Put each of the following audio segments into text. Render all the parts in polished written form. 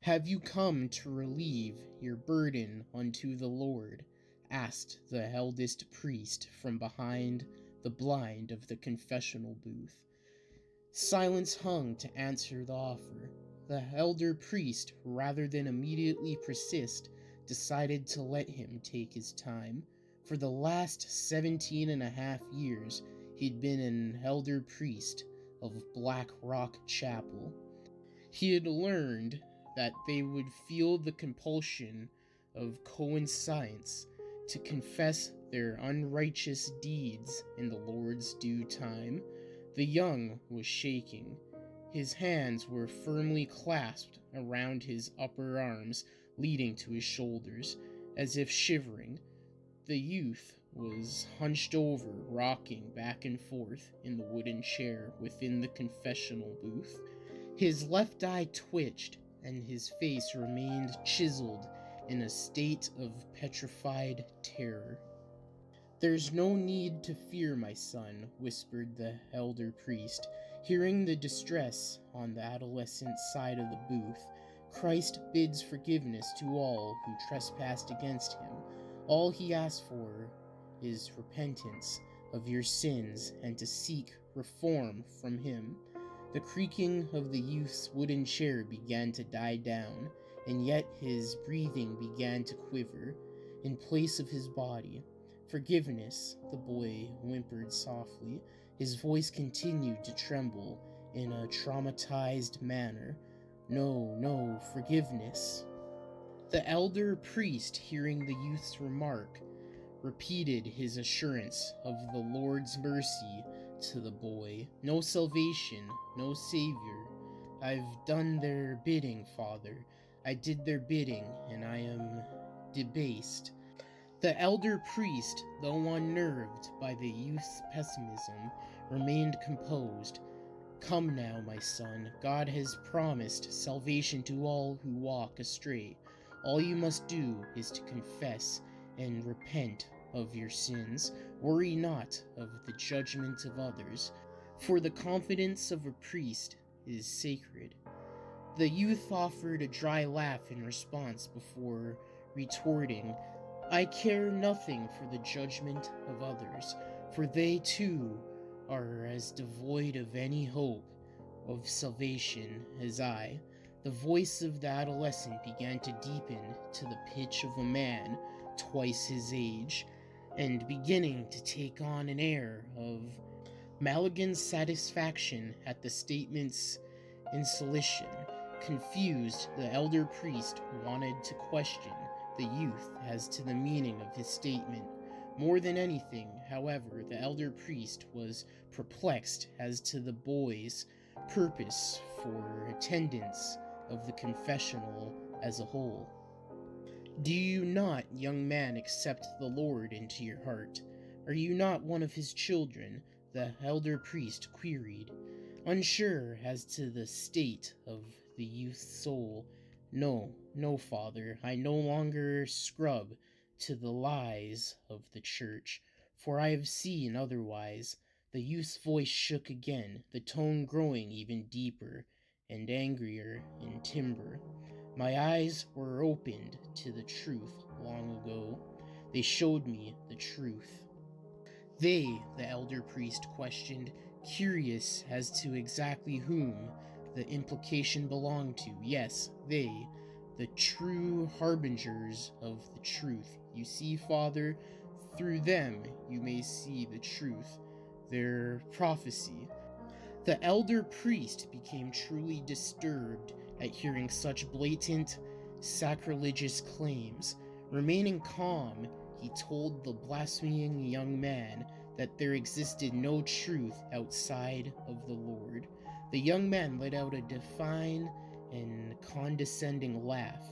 "Have you come to relieve your burden unto the Lord?" asked the eldest priest from behind the blind of the confessional booth. Silence hung to answer the offer. The elder priest, rather than immediately persist, decided to let him take his time. For the last 17.5 years, he'd been an elder priest of Black Rock Chapel. He had learned that they would feel the compulsion of coincience to confess their unrighteous deeds in the Lord's due time. The young was shaking. His hands were firmly clasped around his upper arms, leading to his shoulders, as if shivering. The youth was hunched over, rocking back and forth in the wooden chair within the confessional booth. His left eye twitched, and his face remained chiseled in a state of petrified terror. "There's no need to fear, my son," whispered the elder priest, hearing the distress on the adolescent side of the booth. "Christ bids forgiveness to all who trespassed against him. All he asks for is repentance of your sins and to seek reform from him." The creaking of the youth's wooden chair began to die down, and yet his breathing began to quiver in place of his body. "Forgiveness," the boy whimpered softly. His voice continued to tremble in a traumatized manner. No, forgiveness." The elder priest, hearing the youth's remark, repeated his assurance of the Lord's mercy to the boy. "No salvation, no savior. I've done their bidding, Father. I did their bidding, and I am debased." The elder priest, though unnerved by the youth's pessimism, remained composed. "Come now, my son. God has promised salvation to all who walk astray. All you must do is to confess and repent of your sins. Worry not of the judgment of others, for the confidence of a priest is sacred." The youth offered a dry laugh in response before retorting, "I care nothing for the judgment of others, for they too are as devoid of any hope of salvation as I." The voice of the adolescent began to deepen to the pitch of a man twice his age, and beginning to take on an air of malignant satisfaction at the statement's insulation. Confused, the elder priest wanted to question the youth as to the meaning of his statement. More than anything, however, the elder priest was perplexed as to the boy's purpose for attendance of the confessional as a whole. "Do you not, young man, accept the Lord into your heart? Are you not one of his children?" the elder priest queried, unsure as to the state of the youth's soul. No, Father, I no longer scrub to the lies of the church, for I have seen otherwise." The youth's voice shook again, the tone growing even deeper and angrier in timbre. "My eyes were opened to the truth long ago. They showed me the truth." "They," the elder priest questioned, curious as to exactly whom the implication belonged to. "Yes, they, the true harbingers of the truth. You see, Father, through them you may see the truth, their prophecy." The elder priest became truly disturbed at hearing such blatant, sacrilegious claims. Remaining calm, he told the blaspheming young man that there existed no truth outside of the Lord. The young man let out a defiant and condescending laugh.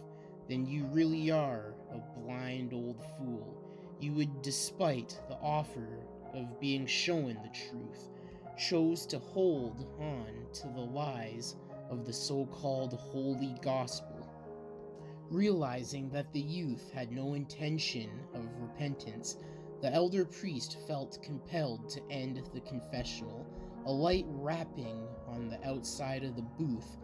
"Then you really are a blind old fool. You would, despite the offer of being shown the truth, chose to hold on to the lies of the so-called holy gospel." Realizing that the youth had no intention of repentance, the elder priest felt compelled to end the confessional. A light rapping on the outside of the booth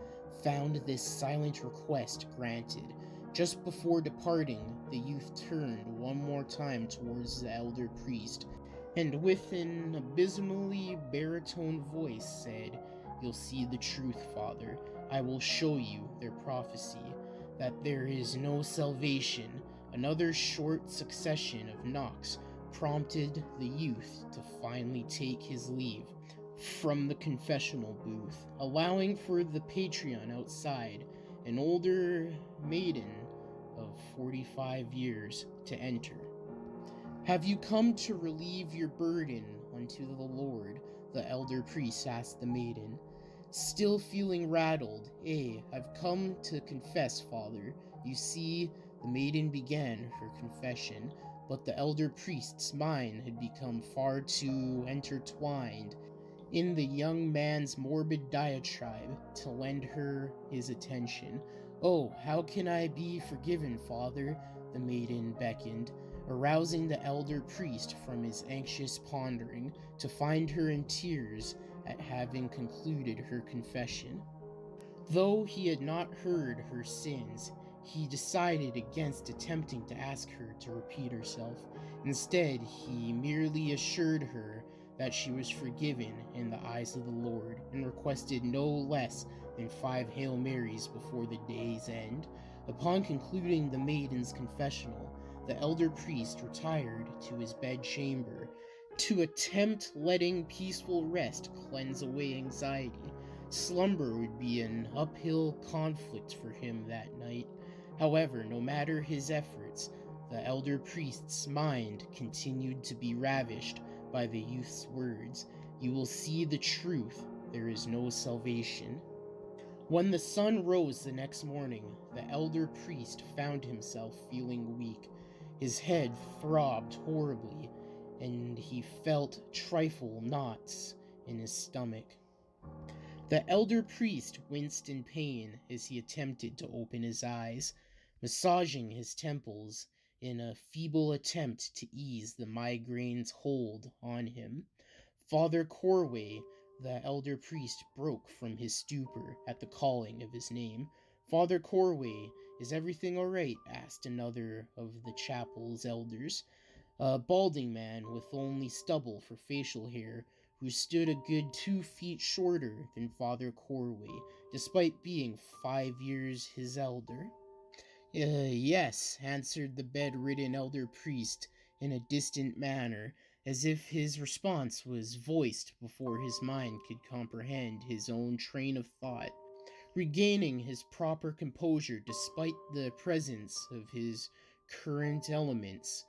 found this silent request granted. Just before departing, the youth turned one more time towards the elder priest, and with an abysmally baritone voice said, "You'll see the truth, Father. I will show you their prophecy, that there is no salvation." Another short succession of knocks prompted the youth to finally take his leave from the confessional booth, allowing for the patron outside, an older maiden of 45 years, to enter. "Have you come to relieve your burden unto the Lord?" the elder priest asked the maiden. Still feeling rattled, "I've come to confess, Father." "You see," the maiden began her confession, but the elder priest's mind had become far too intertwined in the young man's morbid diatribe to lend her his attention. "Oh, how can I be forgiven, Father?" the maiden beckoned, arousing the elder priest from his anxious pondering to find her in tears at having concluded her confession. Though he had not heard her sins, he decided against attempting to ask her to repeat herself. Instead, he merely assured her that she was forgiven in the eyes of the Lord, and requested no less than 5 Hail Marys before the day's end. Upon concluding the maiden's confessional, the elder priest retired to his bedchamber to attempt letting peaceful rest cleanse away anxiety. Slumber would be an uphill conflict for him that night. However, no matter his efforts, the elder priest's mind continued to be ravished by the youth's words. "You will see the truth. There is no salvation." When the sun rose the next morning, the elder priest found himself feeling weak. His head throbbed horribly, and he felt trifle knots in his stomach. The elder priest winced in pain as he attempted to open his eyes, massaging his temples in a feeble attempt to ease the migraine's hold on him. "Father Corway," the elder priest broke from his stupor at the calling of his name. "Father Corway, is everything all right?" asked another of the chapel's elders, a balding man with only stubble for facial hair, who stood a good 2 feet shorter than Father Corway, despite being 5 years his elder. Yes," answered the bedridden elder priest in a distant manner, as if his response was voiced before his mind could comprehend his own train of thought. Regaining his proper composure despite the presence of his current elements,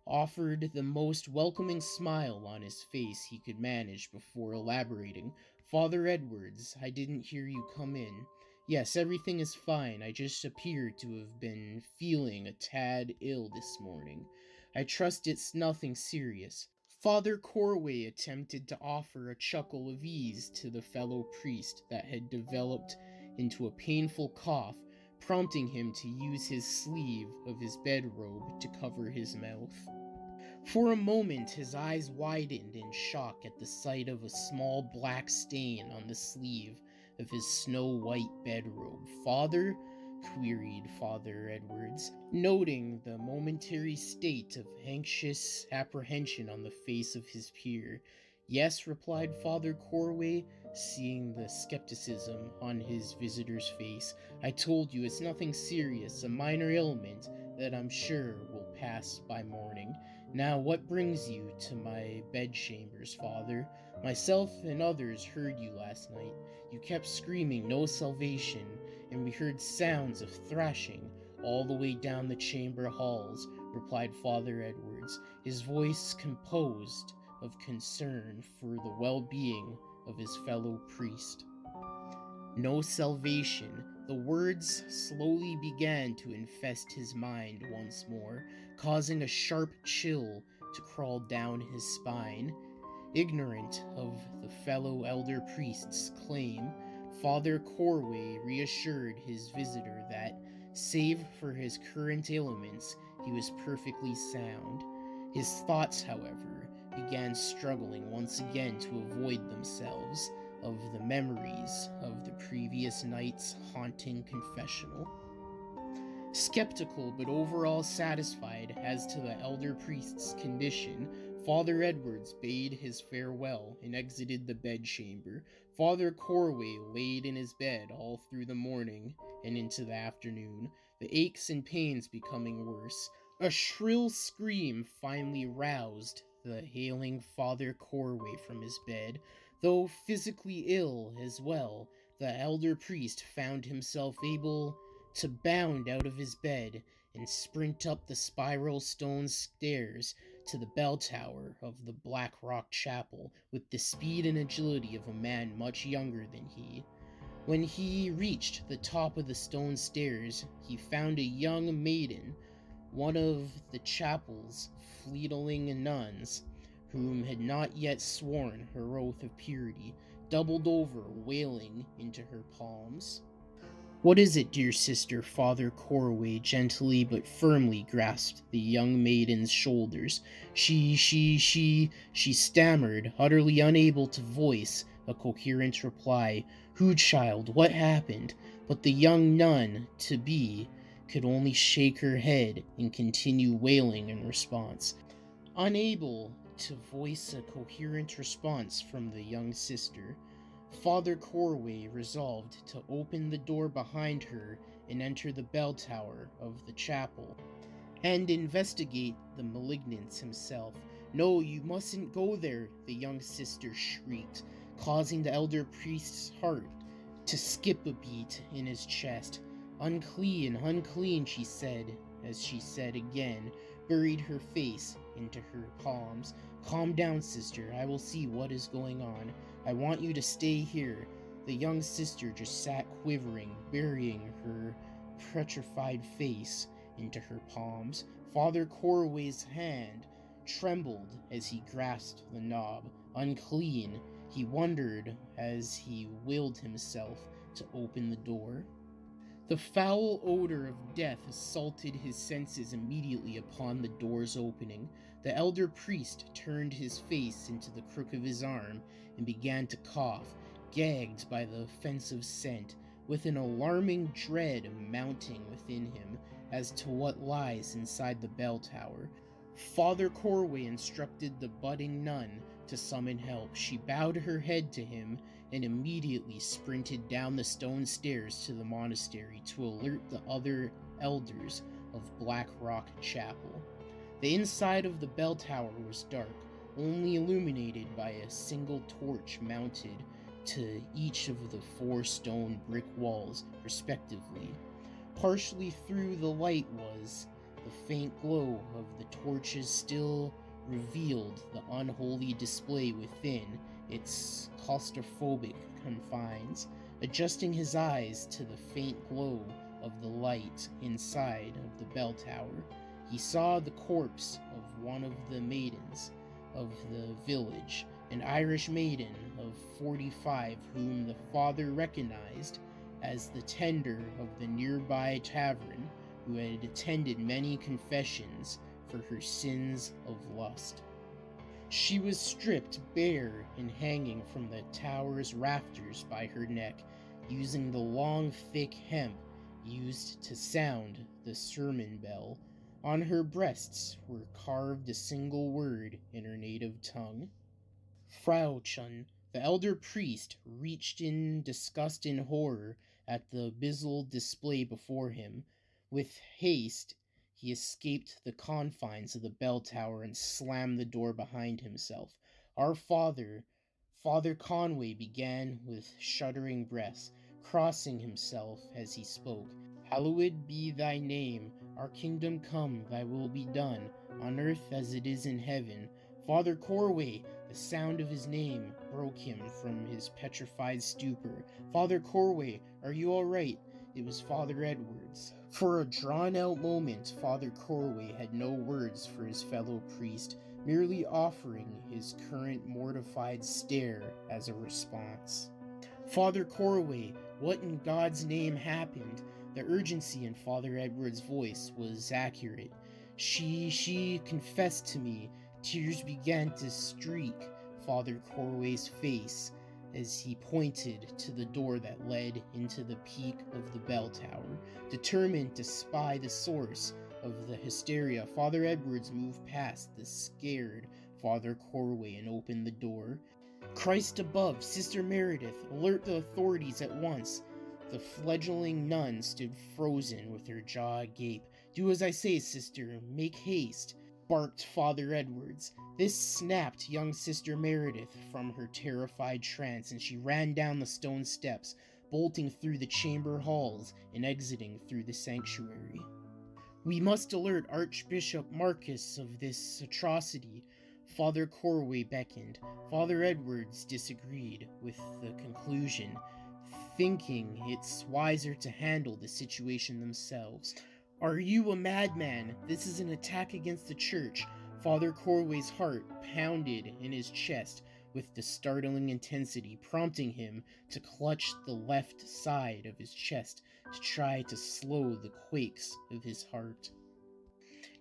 offered the most welcoming smile on his face he could manage before elaborating. "Father Edwards, I didn't hear you come in." "Yes, everything is fine. I just appear to have been feeling a tad ill this morning. I trust it's nothing serious." Father Corway attempted to offer a chuckle of ease to the fellow priest that had developed into a painful cough, prompting him to use his sleeve of his bedrobe to cover his mouth. For a moment his eyes widened in shock at the sight of a small black stain on the sleeve of his snow-white bedrobe. "Father?" queried Father Edwards, noting the momentary state of anxious apprehension on the face of his peer. "Yes," replied Father Corway, seeing the skepticism on his visitor's face. "I told you, it's nothing serious, a minor ailment that I'm sure will pass by morning. Now, what brings you to my bedchambers, Father? Myself and others heard you last night. You kept screaming, 'No salvation,' and we heard sounds of thrashing all the way down the chamber halls," replied Father Edwards, his voice composed of concern for the well-being of his fellow priest. "No salvation." The words slowly began to infest his mind once more, causing a sharp chill to crawl down his spine. Ignorant of the fellow elder priest's claim, Father Corway reassured his visitor that, save for his current ailments, he was perfectly sound. His thoughts, however, began struggling once again to avoid themselves. of the memories of the previous night's haunting confessional. Skeptical but overall satisfied as to the elder priest's condition, Father Edwards bade his farewell and exited the bedchamber. Father Corway laid in his bed all through the morning and into the afternoon, the aches and pains becoming worse. A shrill scream finally roused the hailing Father Corway from his bed. Though physically ill as well, the elder priest found himself able to bound out of his bed and sprint up the spiral stone stairs to the bell tower of the Black Rock Chapel with the speed and agility of a man much younger than he. When he reached the top of the stone stairs, he found a young maiden, one of the chapel's fledgling nuns, whom had not yet sworn her oath of purity, doubled over, wailing into her palms. "What is it, dear sister?" Father Corway gently but firmly grasped the young maiden's shoulders. She stammered, utterly unable to voice a coherent reply. "Who, child? What happened?" But the young nun-to-be could only shake her head and continue wailing in response. Unable to voice a coherent response from the young sister, Father Corway resolved to open the door behind her and enter the bell tower of the chapel and investigate the malignance himself. "No, you mustn't go there," the young sister shrieked, causing the elder priest's heart to skip a beat in his chest. "Unclean, unclean," she said, as she said again, buried her face into her palms. "Calm down, sister. I will see what is going on. I want you to stay here." The young sister just sat quivering, burying her petrified face into her palms. Father Corway's hand trembled as he grasped the knob. Unclean, he wondered as he willed himself to open the door. The foul odor of death assaulted his senses immediately upon the door's opening. The elder priest turned his face into the crook of his arm and began to cough, gagged by the offensive scent, with an alarming dread mounting within him as to what lies inside the bell tower. Father Corway instructed the budding nun to summon help. She bowed her head to him and immediately sprinted down the stone stairs to the monastery to alert the other elders of Black Rock Chapel. The inside of the bell tower was dark, only illuminated by a single torch mounted to each of the 4 stone brick walls, respectively. Partially through the light was the faint glow of the torches still revealed the unholy display within its claustrophobic confines. Adjusting his eyes to the faint glow of the light inside of the bell tower, he saw the corpse of one of the maidens of the village, an Irish maiden of 45 whom the father recognized as the tender of the nearby tavern, who had attended many confessions for her sins of lust. She was stripped bare and hanging from the tower's rafters by her neck, using the long, thick hemp used to sound the sermon bell. On her breasts were carved a single word in her native tongue. Frau Chun, the elder priest, reached in disgust and horror at the abyssal display before him. With haste, he escaped the confines of the bell tower and slammed the door behind himself. Our Father, Father Conway, began with shuddering breaths, crossing himself as he spoke. "Hallowed be thy name. Our kingdom come, thy will be done, on earth as it is in heaven." Father Corway! The sound of his name broke him from his petrified stupor. "Father Corway, are you all right?" It was Father Edwards. For a drawn-out moment, Father Corway had no words for his fellow priest, merely offering his current mortified stare as a response. "Father Corway, what in God's name happened?" The urgency in Father Edwards' voice was accurate. She confessed to me." Tears began to streak Father Corway's face as he pointed to the door that led into the peak of the bell tower. Determined to spy the source of the hysteria, Father Edwards moved past the scared Father Corway and opened the door. "Christ above, Sister Meredith, alert the authorities at once." The fledgling nun stood frozen with her jaw agape. "Do as I say, sister, make haste," barked Father Edwards. This snapped young Sister Meredith from her terrified trance, and she ran down the stone steps, bolting through the chamber halls and exiting through the sanctuary. "We must alert Archbishop Marcus of this atrocity." Father Corway beckoned. Father Edwards disagreed with the conclusion, thinking it's wiser to handle the situation themselves. "Are you a madman? This is an attack against the church." Father Corway's heart pounded in his chest with the startling intensity, prompting him to clutch the left side of his chest to try to slow the quakes of his heart.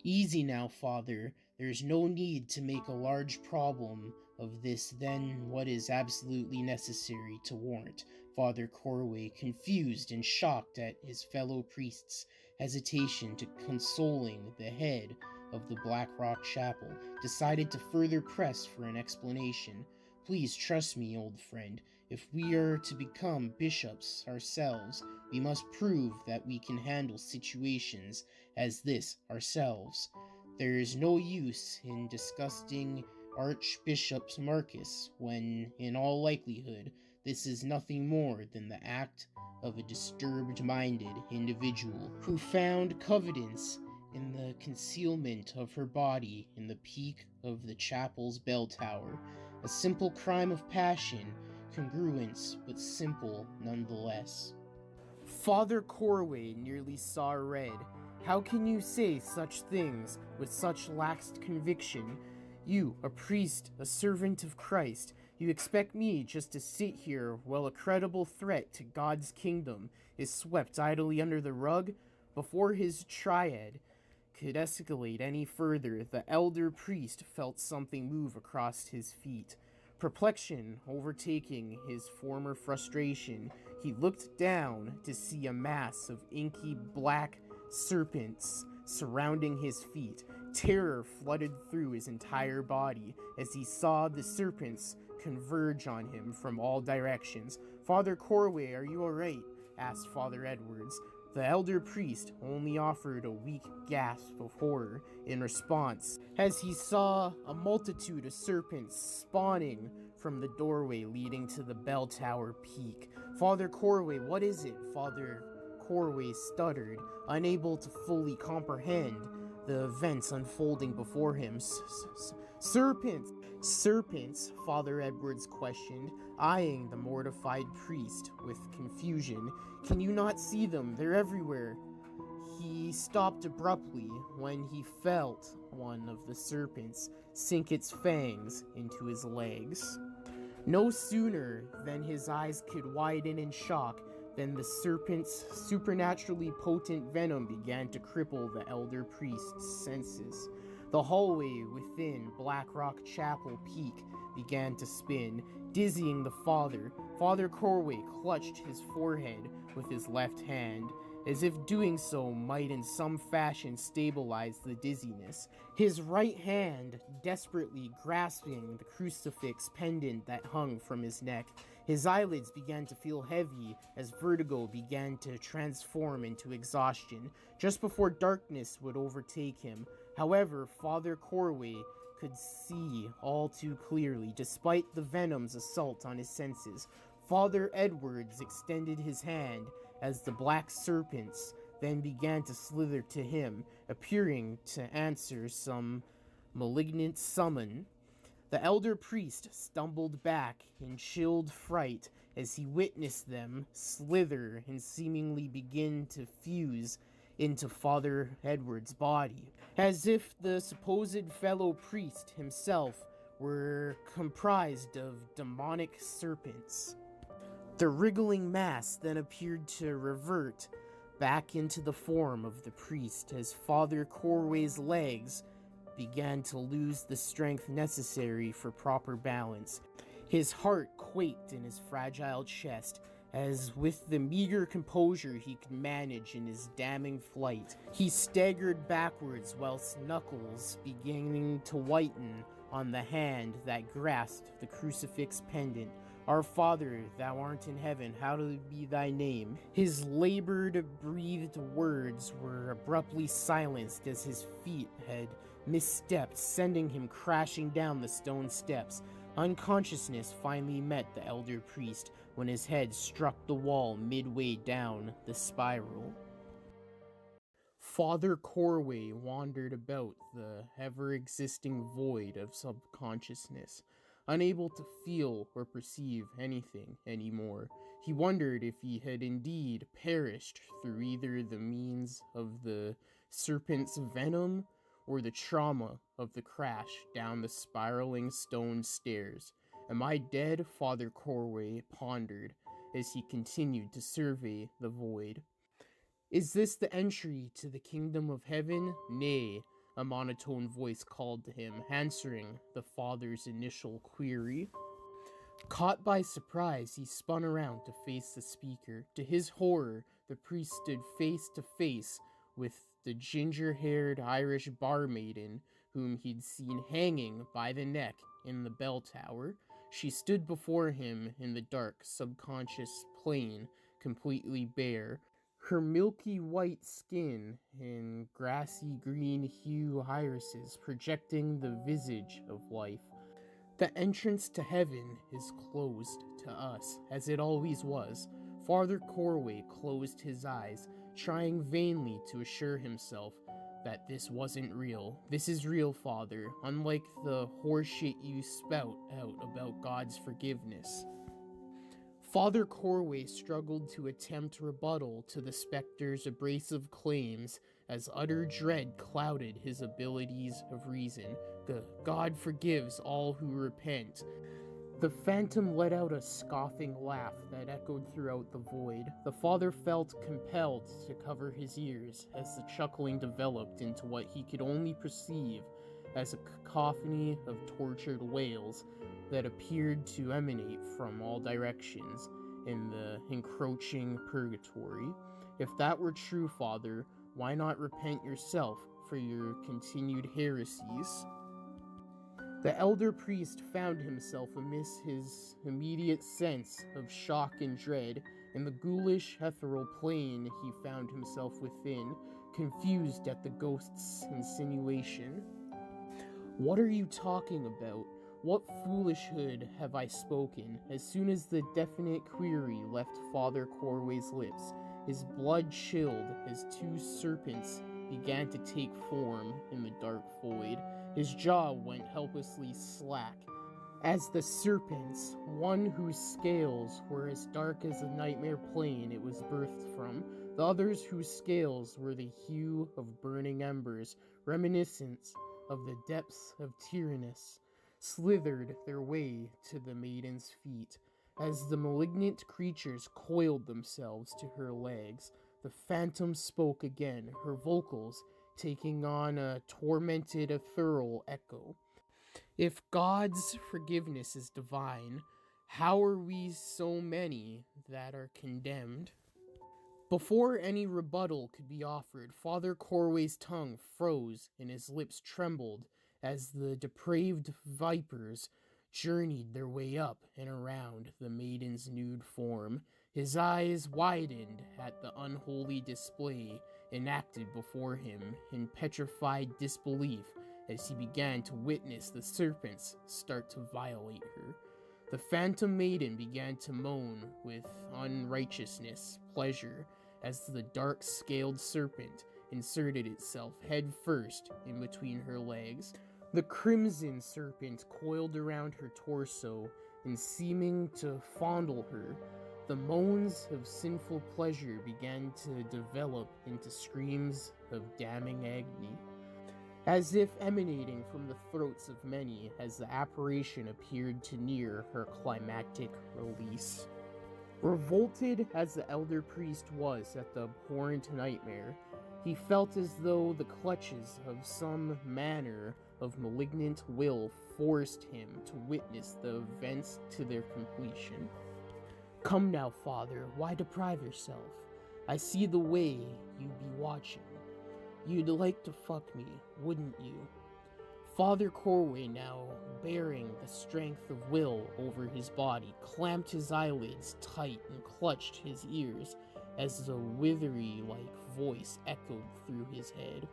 "Easy now, Father. There's no need to make a large problem of this than what is absolutely necessary to warrant." Father Corway, confused and shocked at his fellow priest's hesitation to consoling the head of the Black Rock Chapel, decided to further press for an explanation. "Please trust me, old friend. If we are to become bishops ourselves, we must prove that we can handle situations as this ourselves. There is no use in discussing Archbishop Marcus when, in all likelihood, this is nothing more than the act of a disturbed-minded individual who found confidence in the concealment of her body in the peak of the chapel's bell tower. A simple crime of passion, congruence, but simple nonetheless." Father Corway nearly saw red. "How can you say such things with such lax conviction? You, a priest, a servant of Christ, you expect me just to sit here while a credible threat to God's kingdom is swept idly under the rug?" Before his triad could escalate any further, the elder priest felt something move across his feet. Perplexion overtaking his former frustration, he looked down to see a mass of inky black serpents surrounding his feet. Terror flooded through his entire body as he saw the serpents converge on him from all directions. "Father Corway, are you all right?" asked Father Edwards. The elder priest only offered a weak gasp of horror in response as he saw a multitude of serpents spawning from the doorway leading to the bell tower peak. "Father Corway, what is it?" Father Corway stuttered, unable to fully comprehend the events unfolding before him. "Serpents! Serpents?" Father Edwards questioned, eyeing the mortified priest with confusion. "Can you not see them? They're everywhere." He stopped abruptly when he felt one of the serpents sink its fangs into his legs. No sooner than his eyes could widen in shock than the serpent's supernaturally potent venom began to cripple the elder priest's senses. The hallway within Black Rock Chapel Peak began to spin, dizzying the father. Father Corway clutched his forehead with his left hand, as if doing so might in some fashion stabilize the dizziness. His right hand desperately grasping the crucifix pendant that hung from his neck. His eyelids began to feel heavy as vertigo began to transform into exhaustion, just before darkness would overtake him. However, Father Corway could see all too clearly, despite the venom's assault on his senses. Father Edwards extended his hand as the black serpents then began to slither to him, appearing to answer some malignant summon. The elder priest stumbled back in chilled fright as he witnessed them slither and seemingly begin to fuse into Father Edward's body, as if the supposed fellow priest himself were comprised of demonic serpents. The wriggling mass then appeared to revert back into the form of the priest as Father Corway's legs began to lose the strength necessary for proper balance. His heart quaked in his fragile chest, as with the meager composure he could manage in his damning flight, he staggered backwards whilst knuckles beginning to whiten on the hand that grasped the crucifix pendant. Our Father, thou art in heaven, hallowed be thy name. His labored, breathed words were abruptly silenced as his feet had misstepped, sending him crashing down the stone steps. Unconsciousness finally met the elder priest when his head struck the wall midway down the spiral. Father Corway wandered about the ever-existing void of subconsciousness, unable to feel or perceive anything anymore. He wondered if he had indeed perished through either the means of the serpent's venom or the trauma of the crash down the spiraling stone stairs. Am I dead? Father Corway pondered as he continued to survey the void. Is this the entry to the kingdom of heaven? Nay, a monotone voice called to him, answering the father's initial query. Caught by surprise, he spun around to face the speaker. To his horror, the priest stood face to face with the ginger-haired Irish barmaiden whom he'd seen hanging by the neck in the bell tower. She stood before him in the dark, subconscious plane, completely bare, her milky white skin and grassy green hue irises projecting the visage of life. The entrance to heaven is closed to us, as it always was. Father Corway closed his eyes, trying vainly to assure himself that this wasn't real. This is real, Father, unlike the horseshit you spout out about God's forgiveness. Father Corway struggled to attempt rebuttal to the specter's abrasive claims as utter dread clouded his abilities of reason. God forgives all who repent. The phantom let out a scoffing laugh that echoed throughout the void. The father felt compelled to cover his ears as the chuckling developed into what he could only perceive as a cacophony of tortured wails that appeared to emanate from all directions in the encroaching purgatory. If that were true, Father, why not repent yourself for your continued heresies? The elder priest found himself amidst his immediate sense of shock and dread. In the ghoulish ethereal plane he found himself within, confused at the ghost's insinuation. What are you talking about? What foolishhood have I spoken? As soon as the definite query left Father Corway's lips, his blood chilled as two serpents began to take form in the dark void. His jaw went helplessly slack as the serpents, one whose scales were as dark as the nightmare plane it was birthed from, the others whose scales were the hue of burning embers, reminiscent of the depths of Tyrannus, slithered their way to the maiden's feet. As the malignant creatures coiled themselves to her legs, the phantom spoke again, her vocals taking on a tormented ethereal echo. If God's forgiveness is divine, how are we so many that are condemned? Before any rebuttal could be offered, Father Corway's tongue froze and his lips trembled as the depraved vipers journeyed their way up and around the maiden's nude form. His eyes widened at the unholy display enacted before him in petrified disbelief as he began to witness the serpents start to violate her. The phantom maiden began to moan with unrighteousness, pleasure, as the dark-scaled serpent inserted itself head first in between her legs. The crimson serpent coiled around her torso and seeming to fondle her. The moans of sinful pleasure began to develop into screams of damning agony, as if emanating from the throats of many as the apparition appeared to near her climactic release. Revolted as the elder priest was at the abhorrent nightmare, He felt as though the clutches of some manner of malignant will forced him to witness the events to their completion. "Come now, father, why deprive yourself? I see the way you'd be watching. You'd like to fuck me, wouldn't you?" Father Corway, now bearing the strength of will over his body, clamped his eyelids tight and clutched his ears as a withery-like voice echoed through his head.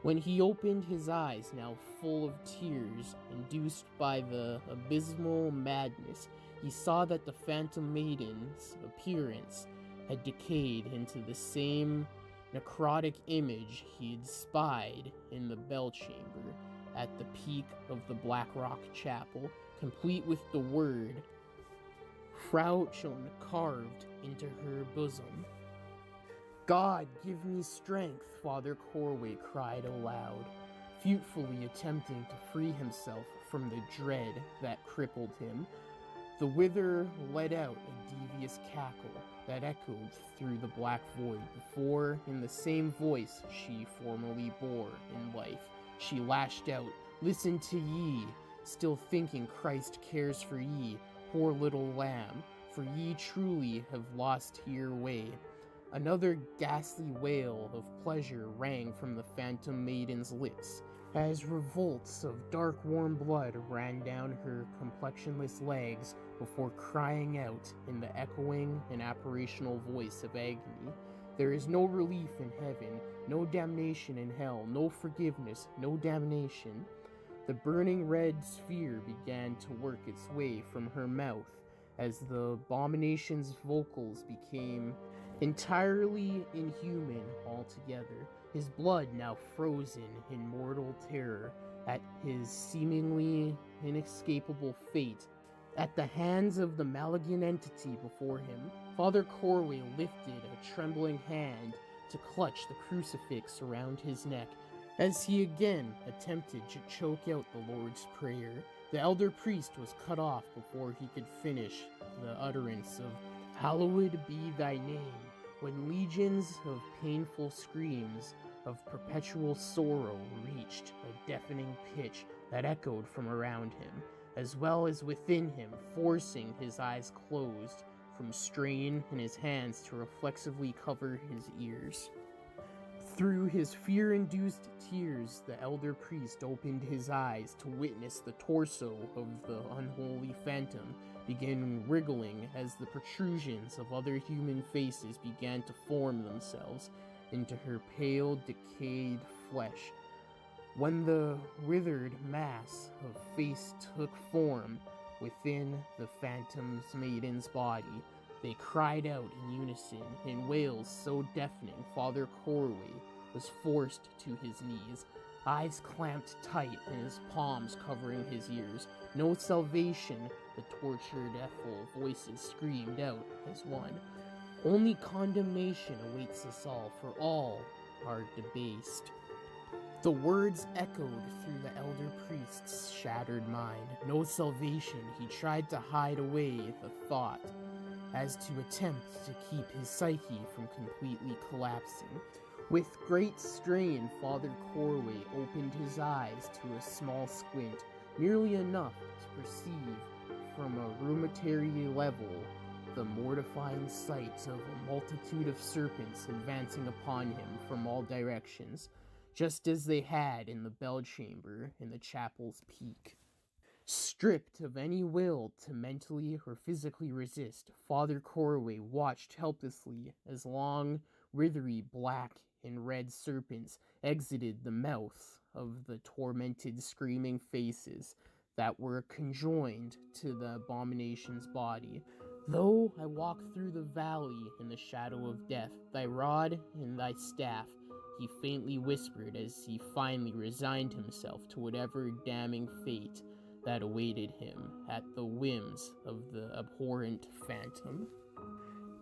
When he opened his eyes, now full of tears, induced by the abysmal madness, he saw that the Phantom Maiden's appearance had decayed into the same necrotic image he'd spied in the bell chamber at the peak of the Black Rock Chapel, complete with the word Frauchen carved into her bosom. "God, give me strength," Father Corway cried aloud, futile attempting to free himself from the dread that crippled him. The Wither let out a devious cackle that echoed through the black void before, in the same voice she formerly bore in life, she lashed out, "Listen to ye, still thinking Christ cares for ye, poor little lamb, for ye truly have lost your way." Another ghastly wail of pleasure rang from the Phantom Maiden's lips, as revolts of dark warm blood ran down her complexionless legs before crying out in the echoing and apparitional voice of agony, "There is no relief in heaven, no damnation in hell, no forgiveness, no damnation." The burning red sphere began to work its way from her mouth as the abomination's vocals became entirely inhuman altogether, his blood now frozen in mortal terror at his seemingly inescapable fate at the hands of the malignant entity before him. Father Corway lifted a trembling hand to clutch the crucifix around his neck as he again attempted to choke out the Lord's Prayer. The elder priest was cut off before he could finish the utterance of "Hallowed be thy name," when legions of painful screams of perpetual sorrow reached a deafening pitch that echoed from around him, as well as within him, forcing his eyes closed from strain and his hands to reflexively cover his ears. Through his fear-induced tears, the elder priest opened his eyes to witness the torso of the unholy phantom begin wriggling as the protrusions of other human faces began to form themselves into her pale, decayed flesh. When the withered mass of face took form within the Phantom Maiden's body, they cried out in unison in wails so deafening Father Corway was forced to his knees, eyes clamped tight and his palms covering his ears. "No salvation," the tortured, deaful voices screamed out as one. "Only condemnation awaits us all, for all are debased." The words echoed through the elder priest's shattered mind. No salvation. He tried to hide away the thought, as to attempt to keep his psyche from completely collapsing. With great strain, Father Corway opened his eyes to a small squint, merely enough to perceive from a rudimentary level the mortifying sight of a multitude of serpents advancing upon him from all directions, just as they had in the bell chamber in the chapel's peak. Stripped of any will to mentally or physically resist, Father Corway watched helplessly as long, withery black and red serpents exited the mouths of the tormented, screaming faces that were conjoined to the abomination's body. "Though I walk through the valley in the shadow of death, thy rod and thy staff," he faintly whispered as he finally resigned himself to whatever damning fate that awaited him at the whims of the abhorrent phantom.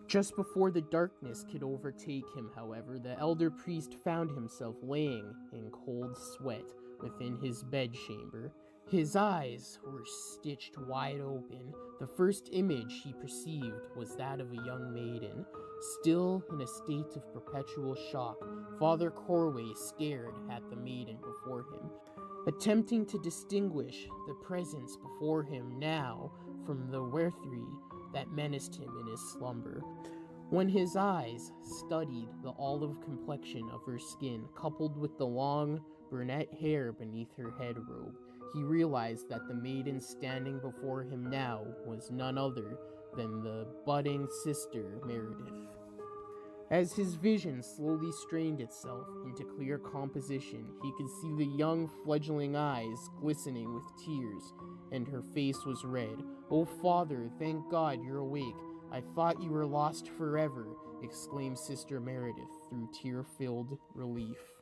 Just before the darkness could overtake him, however, the elder priest found himself laying in cold sweat within his bedchamber, His eyes were stitched wide open. The first image he perceived was that of a young maiden. Still in a state of perpetual shock, Father Corway stared at the maiden before him, attempting to distinguish the presence before him now from the Werthree that menaced him in his slumber. When his eyes studied the olive complexion of her skin, coupled with the long brunette hair beneath her head robe, he realized that the maiden standing before him now was none other than the budding Sister Meredith. As his vision slowly strained itself into clear composition, he could see the young fledgling eyes glistening with tears, and her face was red. "Oh, Father, thank God you're awake. I thought you were lost forever," exclaimed Sister Meredith through tear-filled relief.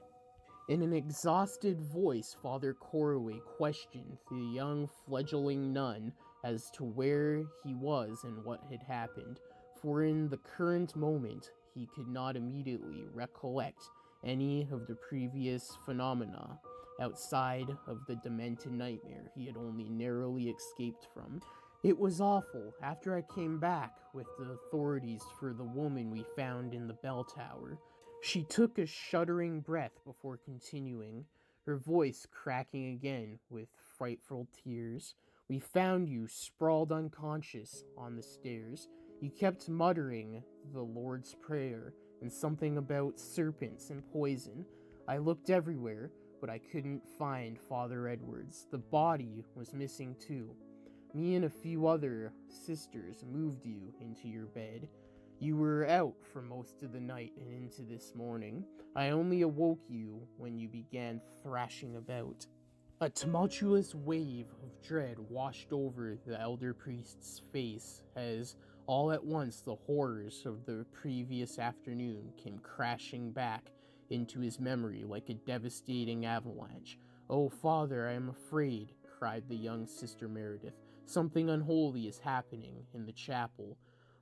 In an exhausted voice, Father Corway questioned the young fledgling nun as to where he was and what had happened, for in the current moment he could not immediately recollect any of the previous phenomena outside of the demented nightmare he had only narrowly escaped from. "It was awful. After I came back with the authorities for the woman we found in the bell tower." She took a shuddering breath before continuing, her voice cracking again with frightful tears. "We found you sprawled unconscious on the stairs. You kept muttering the Lord's Prayer and something about serpents and poison. I looked everywhere, but I couldn't find Father Edwards. The body was missing too. Me and a few other sisters moved you into your bed. You were out for most of the night and into this morning. I only awoke you when you began thrashing about." A tumultuous wave of dread washed over the elder priest's face as all at once the horrors of the previous afternoon came crashing back into his memory like a devastating avalanche. "Oh, Father, I am afraid," cried the young Sister Meredith. "Something unholy is happening in the chapel."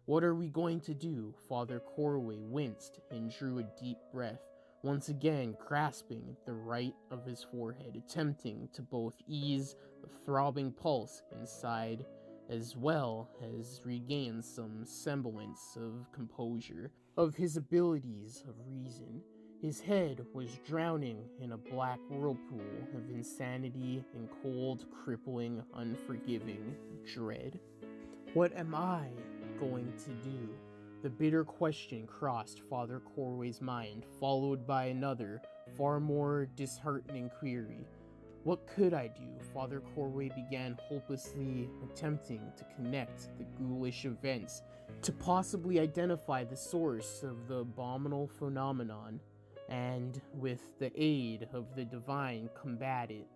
"What are we going to do?" Father Corway winced and drew a deep breath, once again grasping the right of his forehead, attempting to both ease the throbbing pulse inside as well as regain some semblance of composure, of his abilities of reason. His head was drowning in a black whirlpool of insanity and cold, crippling, unforgiving dread. "What am I going to do?" The bitter question crossed Father Corway's mind, followed by another, far more disheartening query. "What could I do?" Father Corway began hopelessly attempting to connect the ghoulish events, to possibly identify the source of the abominable phenomenon, and, with the aid of the divine, combat it.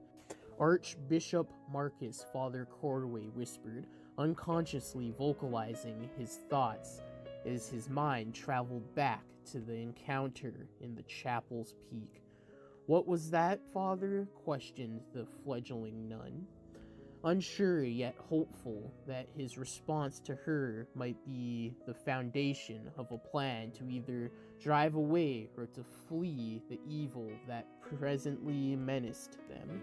"Archbishop Marcus," Father Corway whispered, unconsciously vocalizing his thoughts as his mind traveled back to the encounter in the chapel's peak. "What was that, Father?" questioned the fledgling nun, unsure yet hopeful that his response to her might be the foundation of a plan to either drive away or to flee the evil that presently menaced them.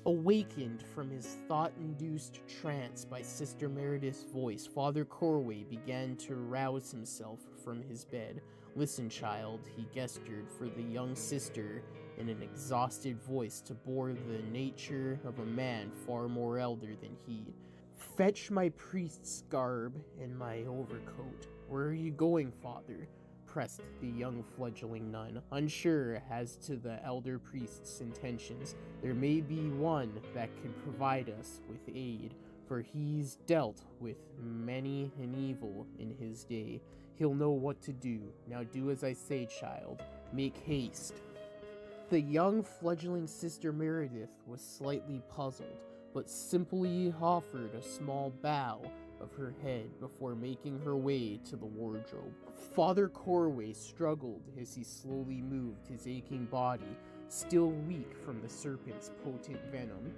Awakened from his thought-induced trance by Sister Meredith's voice, Father Corway began to rouse himself from his bed. "Listen, child," he gestured for the young sister in an exhausted voice to bore the nature of a man far more elder than he. "Fetch my priest's garb and my overcoat." "Where are you going, Father?" pressed the young fledgling nun, unsure as to the elder priest's intentions. "There may be one that could provide us with aid, for he's dealt with many an evil in his day. He'll know what to do. Now do as I say, child. Make haste." The young fledgling Sister Meredith was slightly puzzled, but simply offered a small bow of her head before making her way to the wardrobe. Father Corway struggled as he slowly moved his aching body, still weak from the serpent's potent venom.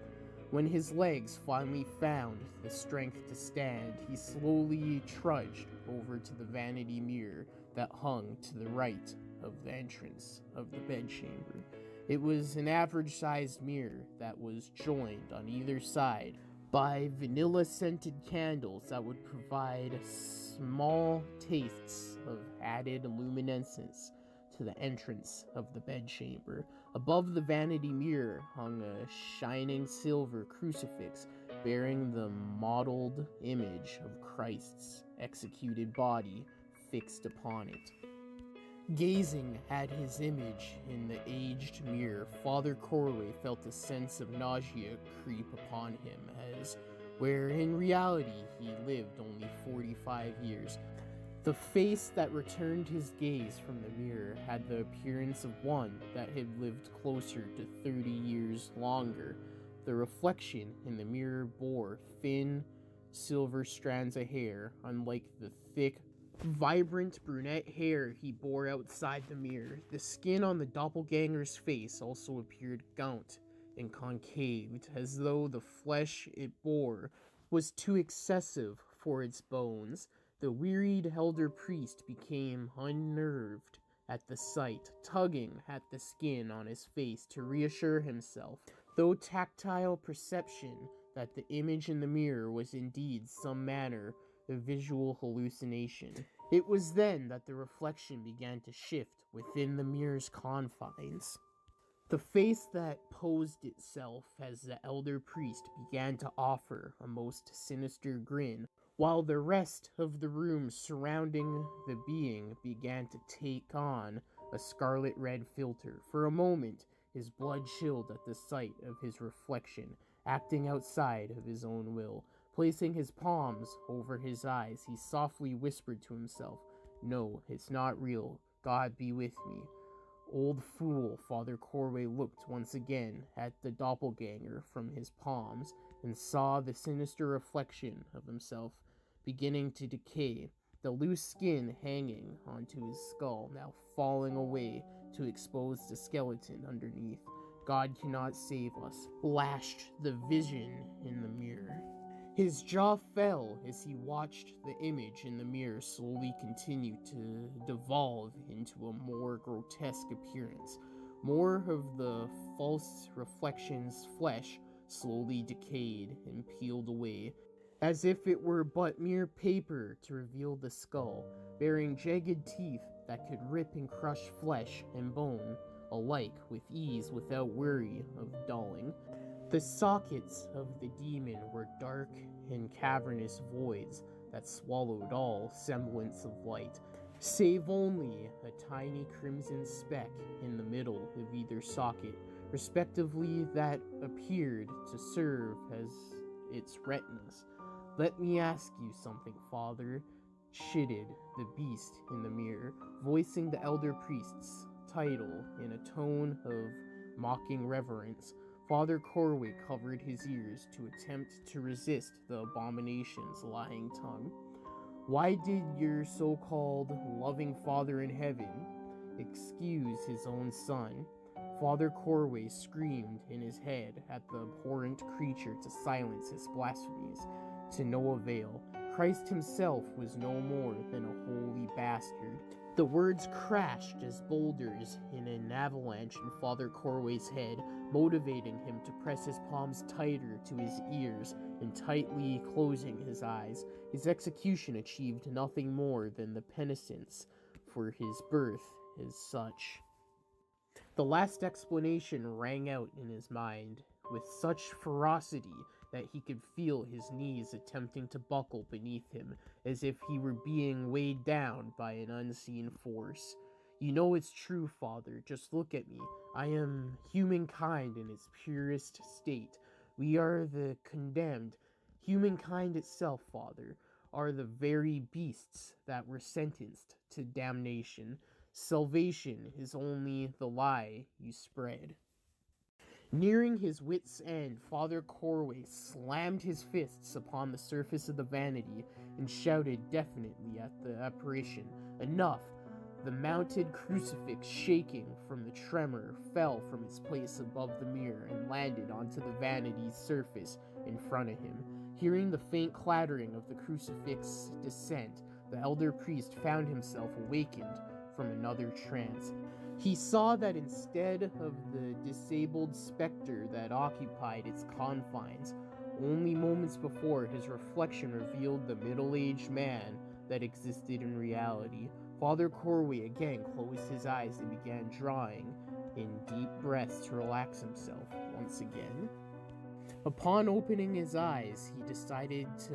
When his legs finally found the strength to stand, he slowly trudged over to the vanity mirror that hung to the right of the entrance of the bedchamber. It was an average-sized mirror that was joined on either side by vanilla-scented candles that would provide small tastes of added luminescence to the entrance of the bedchamber. Above the vanity mirror hung a shining silver crucifix bearing the modeled image of Christ's executed body fixed upon it. Gazing at his image in the aged mirror, Father Corway felt a sense of nausea creep upon him, as where in reality he lived only 45 years. The face that returned his gaze from the mirror had the appearance of one that had lived closer to 30 years longer. The reflection in the mirror bore thin, silver strands of hair, unlike the thick, vibrant brunette hair he bore outside the mirror. The skin on the doppelganger's face also appeared gaunt and concaved, as though the flesh it bore was too excessive for its bones. The wearied elder priest became unnerved at the sight, tugging at the skin on his face to reassure himself, though tactile perception, that the image in the mirror was indeed some manner of visual hallucination. It was then that the reflection began to shift within the mirror's confines. The face that posed itself as the elder priest began to offer a most sinister grin, while the rest of the room surrounding the being began to take on a scarlet-red filter. For a moment, his blood chilled at the sight of his reflection, acting outside of his own will. Placing his palms over his eyes, he softly whispered to himself, "No, it's not real. God be with me." Old fool, Father Corway looked once again at the doppelganger from his palms and saw the sinister reflection of himself beginning to decay, the loose skin hanging onto his skull, now falling away to expose the skeleton underneath. God cannot save us, lashed the vision in the mirror. His jaw fell as he watched the image in the mirror slowly continue to devolve into a more grotesque appearance. More of the false reflection's flesh slowly decayed and peeled away, as if it were but mere paper to reveal the skull, bearing jagged teeth that could rip and crush flesh and bone alike with ease without worry of dulling. The sockets of the demon were dark and cavernous voids that swallowed all semblance of light, save only a tiny crimson speck in the middle of either socket, respectively, that appeared to serve as its retinas. "Let me ask you something, Father," chided the beast in the mirror, voicing the elder priest's title in a tone of mocking reverence. Father Corway covered his ears to attempt to resist the abomination's lying tongue. "Why did your so-called loving Father in heaven excuse his own son?" Father Corway screamed in his head at the abhorrent creature to silence his blasphemies. To no avail. Christ himself was no more than a holy bastard. The words crashed as boulders in an avalanche in Father Corway's head, motivating him to press his palms tighter to his ears and tightly closing his eyes. His execution achieved nothing more than the penitence for his birth as such. The last explanation rang out in his mind with such ferocity that he could feel his knees attempting to buckle beneath him, as if he were being weighed down by an unseen force. "You know it's true, Father. Just look at me. I am humankind in its purest state. We are the condemned. Humankind itself, Father, are the very beasts that were sentenced to damnation. Salvation is only the lie you spread." Nearing his wits' end, Father Corway slammed his fists upon the surface of the vanity and shouted deafeningly at the apparition, "Enough!" The mounted crucifix, shaking from the tremor, fell from its place above the mirror and landed onto the vanity's surface in front of him. Hearing the faint clattering of the crucifix's descent, the elder priest found himself awakened from another trance. He saw that instead of the disabled specter that occupied its confines, only moments before his reflection revealed the middle-aged man that existed in reality. Father Corway again closed his eyes and began drawing in deep breaths to relax himself once again. Upon opening his eyes, he decided to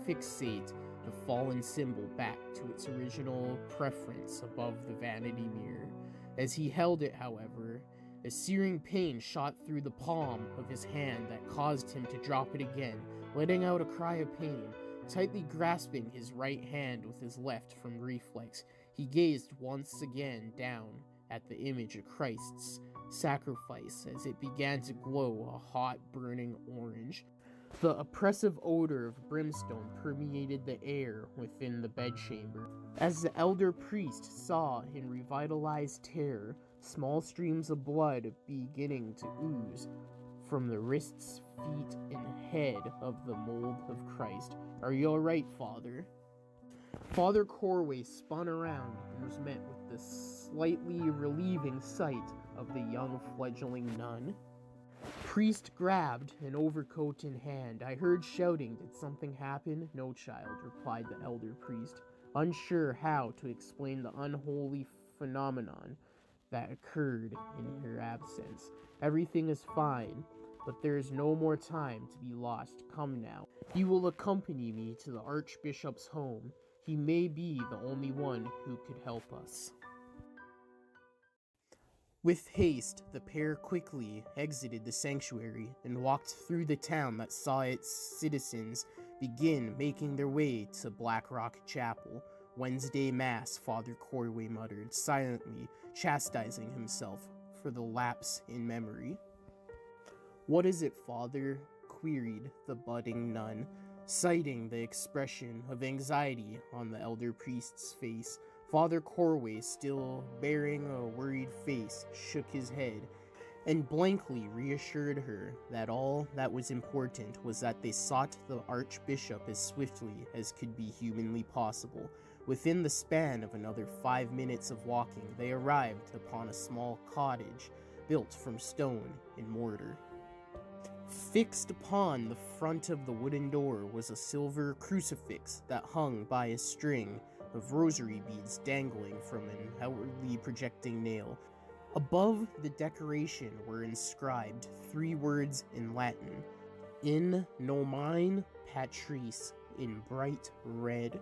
fixate the fallen symbol back to its original preference above the vanity mirror. As he held it, however, a searing pain shot through the palm of his hand that caused him to drop it again, letting out a cry of pain. Tightly grasping his right hand with his left from reflex, he gazed once again down at the image of Christ's sacrifice as it began to glow a hot, burning orange. The oppressive odor of brimstone permeated the air within the bedchamber. As the elder priest saw in revitalized terror small streams of blood beginning to ooze from the wrists, feet, and head of the mold of Christ. "Are you alright, Father?" Father Corway spun around and was met with the slightly relieving sight of the young fledgling nun. Priest grabbed an overcoat in hand. "I heard shouting. Did something happen?" "No, child," replied the elder priest, unsure how to explain the unholy phenomenon that occurred in her absence. "Everything is fine, but there is no more time to be lost. Come now. You will accompany me to the Archbishop's home. He may be the only one who could help us." With haste, the pair quickly exited the sanctuary and walked through the town that saw its citizens begin making their way to Black Rock Chapel. "Wednesday Mass," Father Corway muttered, silently chastising himself for the lapse in memory. "What is it, Father?" queried the budding nun, citing the expression of anxiety on the elder priest's face. Father Corway, still bearing a worried face, shook his head and blankly reassured her that all that was important was that they sought the Archbishop as swiftly as could be humanly possible. Within the span of another 5 minutes of walking, they arrived upon a small cottage built from stone and mortar. Fixed upon the front of the wooden door was a silver crucifix that hung by a string of rosary beads dangling from an outwardly projecting nail. Above the decoration were inscribed 3 words in Latin, "In nomine Patris," in bright red.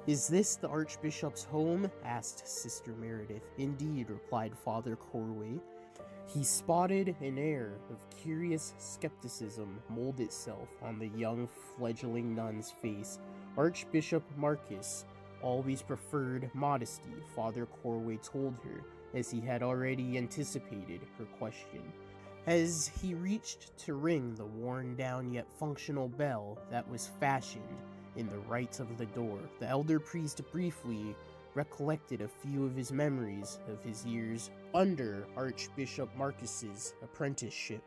"Is this the Archbishop's home?" asked Sister Meredith. "Indeed," replied Father Corway. He spotted an air of curious skepticism mold itself on the young fledgling nun's face. Archbishop Marcus always preferred modesty, Father Corway told her, as he had already anticipated her question. As he reached to ring the worn-down yet functional bell that was fashioned in the right of the door, the elder priest briefly recollected a few of his memories of his years under Archbishop Marcus's apprenticeship.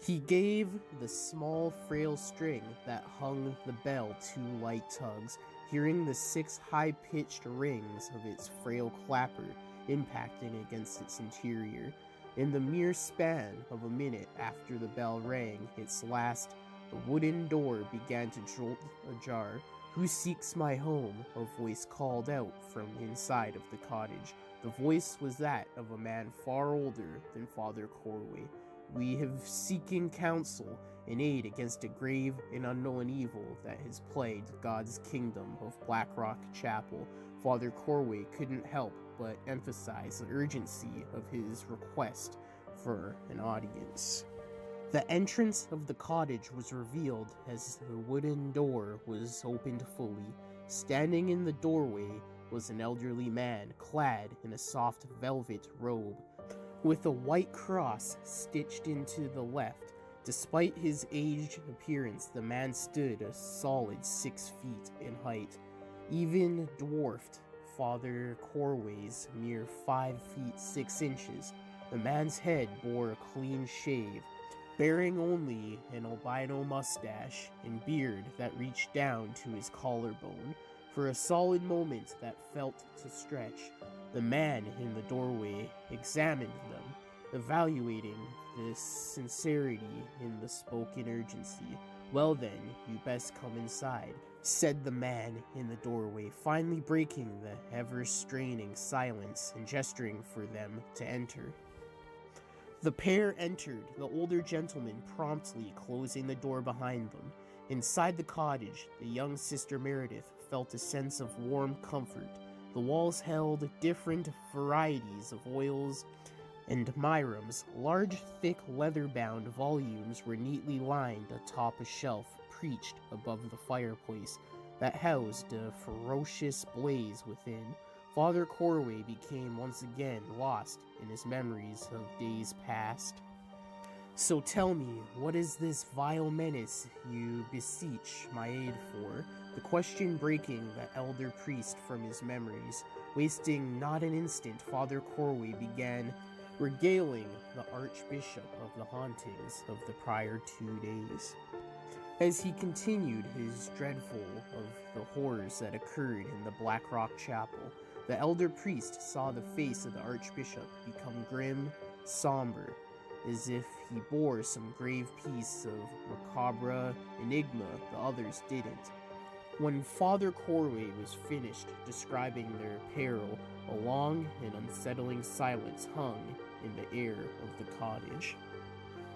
He gave the small, frail string that hung the bell 2 light tugs, hearing the 6 high-pitched rings of its frail clapper impacting against its interior. In the mere span of a minute after the bell rang its last, the wooden door began to jolt ajar. "Who seeks my home?" a voice called out from inside of the cottage. The voice was that of a man far older than Father Corway. "We have seeking counsel and aid against a grave and unknown evil that has plagued God's kingdom of Black Rock Chapel." Father Corway couldn't help but emphasize the urgency of his request for an audience. The entrance of the cottage was revealed as the wooden door was opened fully. Standing in the doorway was an elderly man clad in a soft velvet robe, with a white cross stitched into the left. Despite his aged appearance, the man stood a solid 6 feet in height, even dwarfed Father Corway's mere 5 feet 6 inches. The man's head bore a clean shave, bearing only an albino mustache and beard that reached down to his collarbone. For a solid moment that felt to stretch, The man in the doorway examined them, evaluating the sincerity in the spoken urgency. "Well then, you best come inside," said the man in the doorway, finally breaking the ever-straining silence and gesturing for them to enter. The pair entered, the older gentleman promptly closing the door behind them. Inside the cottage, the young Sister Meredith felt a sense of warm comfort. The walls held different varieties of oils and myrrhams. Large, thick, leather-bound volumes were neatly lined atop a shelf perched above the fireplace that housed a ferocious blaze within. Father Corway became once again lost in his memories of days past. "So tell me, what is this vile menace you beseech my aid for?" The question breaking the elder priest from his memories. Wasting not an instant, Father Corway began regaling the Archbishop of the hauntings of the prior 2 days. As he continued his dreadful of the horrors that occurred in the Black Rock Chapel, the elder priest saw the face of the Archbishop become grim, somber, as if he bore some grave piece of macabre enigma the others didn't. When Father Corway was finished describing their peril, a long and unsettling silence hung in the air of the cottage.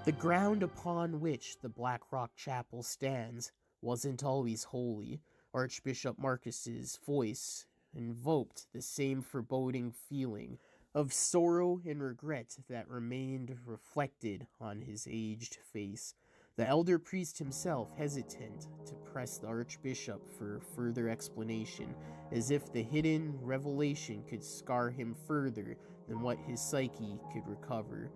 The ground upon which the Black Rock Chapel stands wasn't always holy. Archbishop Marcus's voice invoked the same foreboding feeling of sorrow and regret that remained reflected on his aged face. The elder priest himself hesitant to press the archbishop for further explanation, as if the hidden revelation could scar him further than what his psyche could recover.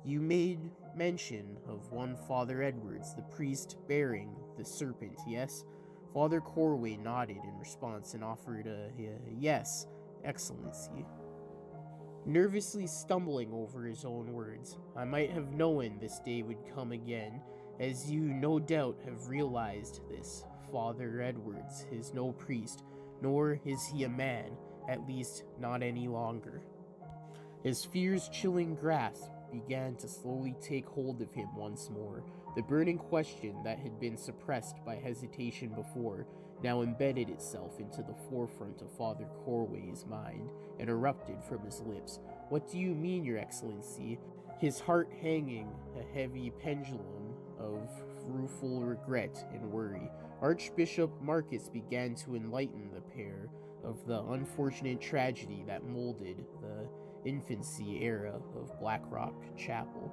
"You made mention of one Father Edwards, the priest bearing the serpent, yes?" Father Corway nodded in response and offered a "Yes, Excellency." Nervously stumbling over his own words, "I might have known this day would come again. As you no doubt have realized this, Father Edwards is no priest, nor is he a man, at least not any longer." His fear's chilling grasp began to slowly take hold of him once more. The burning question that had been suppressed by hesitation before now embedded itself into the forefront of Father Corway's mind and erupted from his lips. "What do you mean, Your Excellency?" His heart hanging a heavy pendulum of rueful regret and worry. Archbishop Marcus began to enlighten the pair of the unfortunate tragedy that molded the infancy era of Black Rock Chapel.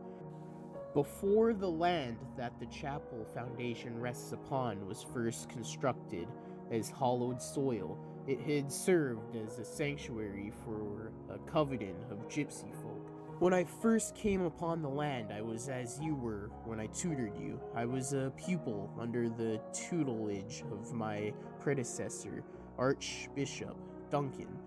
Before the land that the chapel foundation rests upon was first constructed as hollowed soil, it had served as a sanctuary for a coven of gypsy folk. When I first came upon the land, I was as you were when I tutored you. I was a pupil under the tutelage of my predecessor, Archbishop Duncan.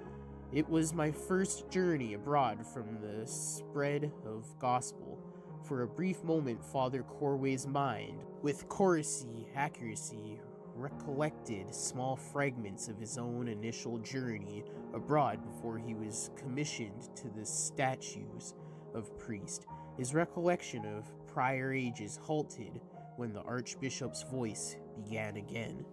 It was my first journey abroad from the spread of gospel. For a brief moment, Father Corway's mind, with chorusy accuracy, recollected small fragments of his own initial journey abroad before he was commissioned to the statues of priest. His recollection of prior ages halted when the Archbishop's voice began again.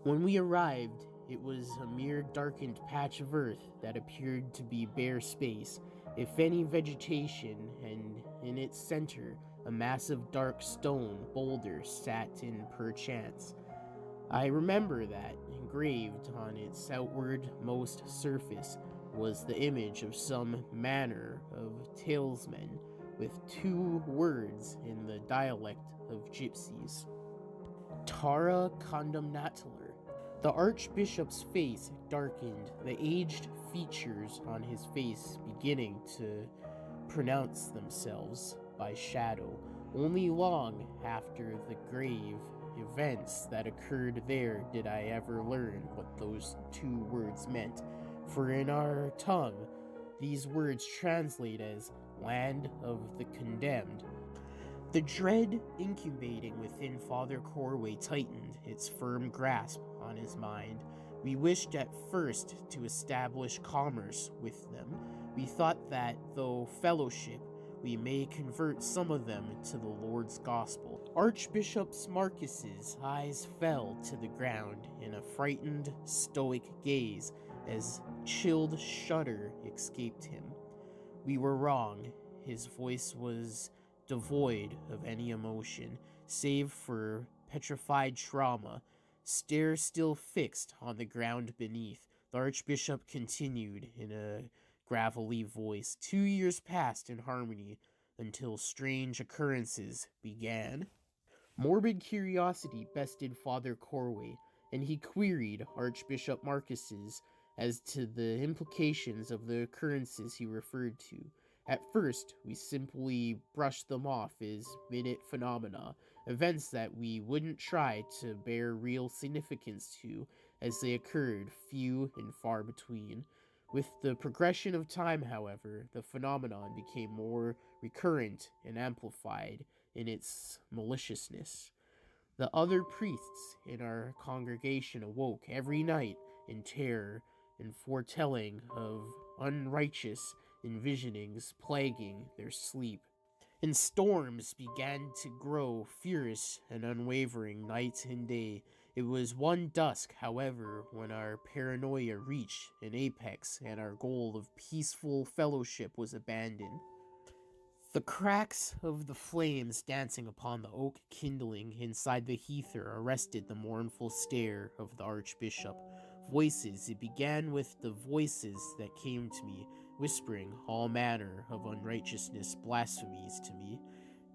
"When we arrived, it was a mere darkened patch of earth that appeared to be bare space, if any vegetation, and in its center a massive dark stone boulder sat in perchance. I remember that, engraved on its outwardmost surface, was the image of some manner of talesman, with 2 words in the dialect of gypsies. Tara condemnatulor." The Archbishop's face darkened, the aged features on his face beginning to pronounce themselves by shadow. Only long after the grave events that occurred there did I ever learn what those 2 words meant, for in our tongue these words translate as "land of the condemned." The dread incubating within Father Corway tightened its firm grasp on his mind. We wished at first to establish commerce with them. We thought that, though fellowship, we may convert some of them to the Lord's gospel. Archbishop Marcus's eyes fell to the ground in a frightened, stoic gaze as chilled shudder escaped him. We were wrong. His voice was devoid of any emotion, save for petrified trauma. Stare still fixed on the ground beneath, the Archbishop continued in a gravelly voice. 2 years passed in harmony until strange occurrences began. Morbid curiosity bested Father Corway, and he queried Archbishop Marcus's as to the implications of the occurrences he referred to. At first, we simply brushed them off as minute phenomena, events that we wouldn't try to bear real significance to, as they occurred few and far between. With the progression of time, however, the phenomenon became more recurrent and amplified in its maliciousness. The other priests in our congregation awoke every night in terror and foretelling of unrighteous envisionings plaguing their sleep. And storms began to grow fierce and unwavering night and day. It was one dusk, however, when our paranoia reached an apex and our goal of peaceful fellowship was abandoned. The cracks of the flames dancing upon the oak kindling inside the heather arrested the mournful stare of the Archbishop. Voices, it began with the voices that came to me, whispering all manner of unrighteousness blasphemies to me.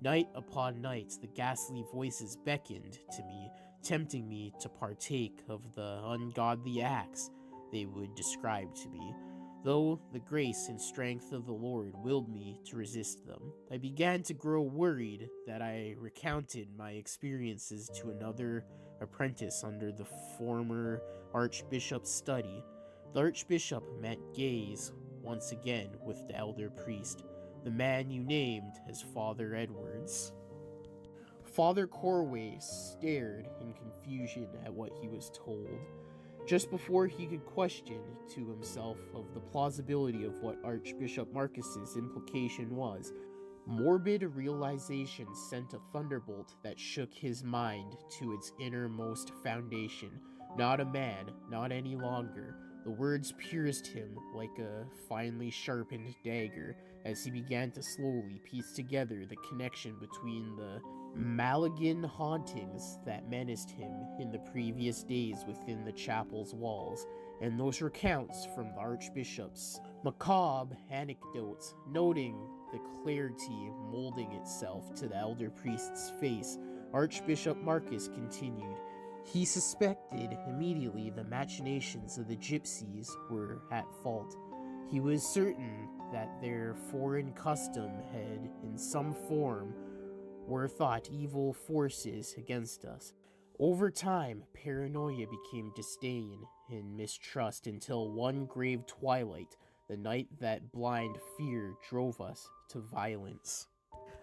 Night upon night, the ghastly voices beckoned to me, tempting me to partake of the ungodly acts they would describe to me. Though the grace and strength of the Lord willed me to resist them, I began to grow worried that I recounted my experiences to another apprentice under the former Archbishop's study. The Archbishop met gaze once again with the elder priest, the man you named as Father Edwards. Father Corway stared in confusion at what he was told. Just before he could question to himself of the plausibility of what Archbishop Marcus's implication was, morbid realization sent a thunderbolt that shook his mind to its innermost foundation. Not a man, not any longer. The words pierced him like a finely sharpened dagger as he began to slowly piece together the connection between the Maligan hauntings that menaced him in the previous days within the chapel's walls, and those recounts from the Archbishop's macabre anecdotes. Noting the clarity molding itself to the elder priest's face, Archbishop Marcus continued. He suspected immediately the machinations of the gypsies were at fault. He was certain that their foreign custom had, in some form, were thought evil forces against us. Over time, paranoia became disdain and mistrust until one grave twilight, the night that blind fear drove us to violence.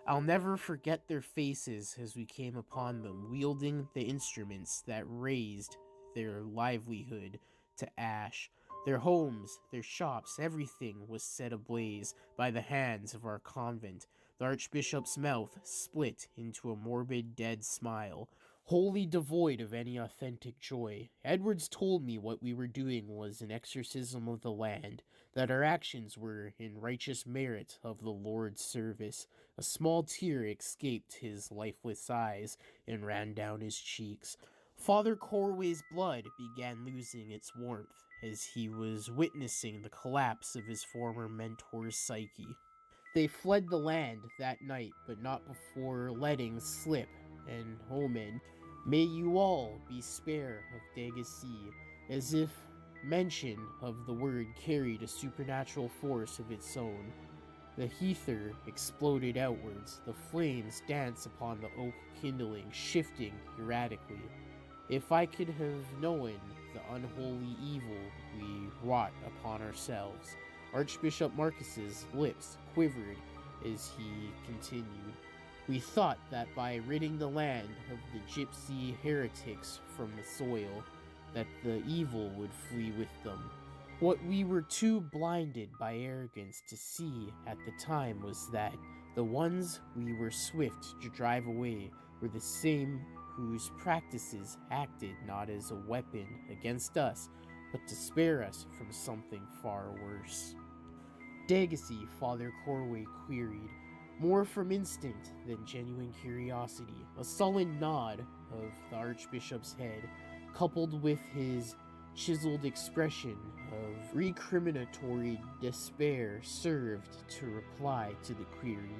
I'll never forget their faces as we came upon them, wielding the instruments that raised their livelihood to ash. Their homes, their shops, everything was set ablaze by the hands of our convent. The Archbishop's mouth split into a morbid, dead smile, wholly devoid of any authentic joy. Edwards told me what we were doing was an exorcism of the land, that our actions were in righteous merit of the Lord's service. A small tear escaped his lifeless eyes and ran down his cheeks. Father Corway's blood began losing its warmth as he was witnessing the collapse of his former mentor's psyche. They fled the land that night, but not before letting slip an omen. May you all be spare of Dagacy, as if mention of the word carried a supernatural force of its own. The heather exploded outwards, the flames danced upon the oak kindling, shifting erratically. If I could have known the unholy evil we wrought upon ourselves. Archbishop Marcus's lips quivered as he continued. We thought that by ridding the land of the gypsy heretics from the soil, that the evil would flee with them. What we were too blinded by arrogance to see at the time was that the ones we were swift to drive away were the same whose practices acted not as a weapon against us, but to spare us from something far worse. Dagacy, Father Corway queried, more from instinct than genuine curiosity. A sullen nod of the Archbishop's head, coupled with his chiseled expression of recriminatory despair, served to reply to the query.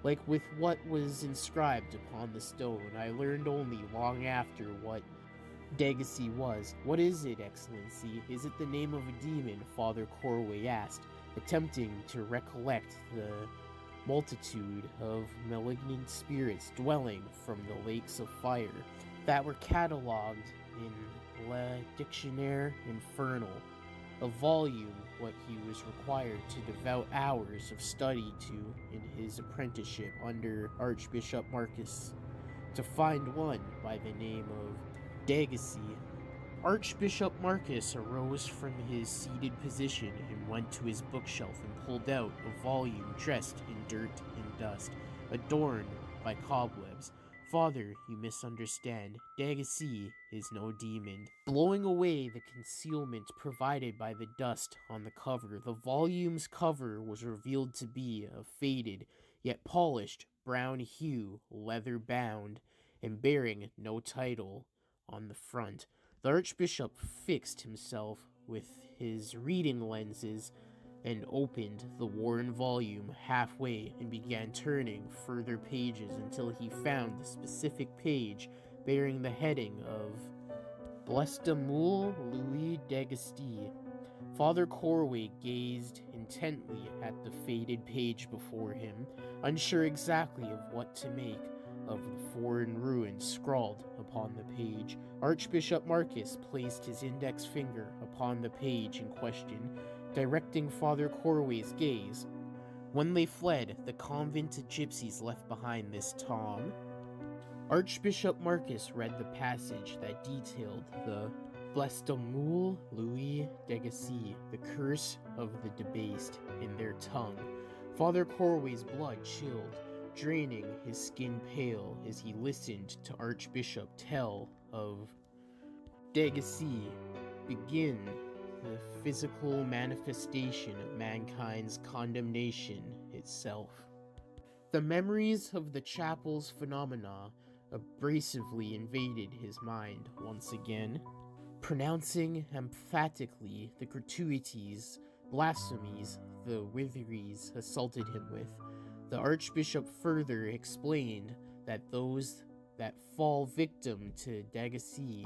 Like with what was inscribed upon the stone, I learned only long after what Dagacy was. What is it, Excellency? Is it the name of a demon? Father Corway asked, attempting to recollect the multitude of malignant spirits dwelling from the lakes of fire that were catalogued in Le Dictionnaire Infernal, a volume what he was required to devote hours of study to in his apprenticeship under Archbishop Marcus. To find one by the name of Dagacy. Archbishop Marcus arose from his seated position and went to his bookshelf and pulled out a volume dressed in dirt and dust, adorned by cobwebs. Father, you misunderstand. Dagacy is no demon. Blowing away the concealment provided by the dust on the cover, the volume's cover was revealed to be a faded, yet polished, brown hue, leather bound, and bearing no title on the front. The Archbishop fixed himself with his reading lenses and opened the worn volume halfway and began turning further pages until he found the specific page bearing the heading of Blestamul Louis Dagasti. Father Corway gazed intently at the faded page before him, unsure exactly of what to make of the foreign ruins scrawled upon the page. Archbishop Marcus placed his index finger upon the page in question, directing Father Corway's gaze. When they fled, the convent of gypsies left behind this tom. Archbishop Marcus read the passage that detailed the Blestamul Louis Dagacy, the curse of the debased, in their tongue. Father Corway's blood chilled, draining his skin pale as he listened to Archbishop tell of Dagacy begin the physical manifestation of mankind's condemnation itself. The memories of the chapel's phenomena abrasively invaded his mind once again, pronouncing emphatically the gratuities, blasphemies, the witcheries assaulted him with. The Archbishop further explained that those that fall victim to Dagacy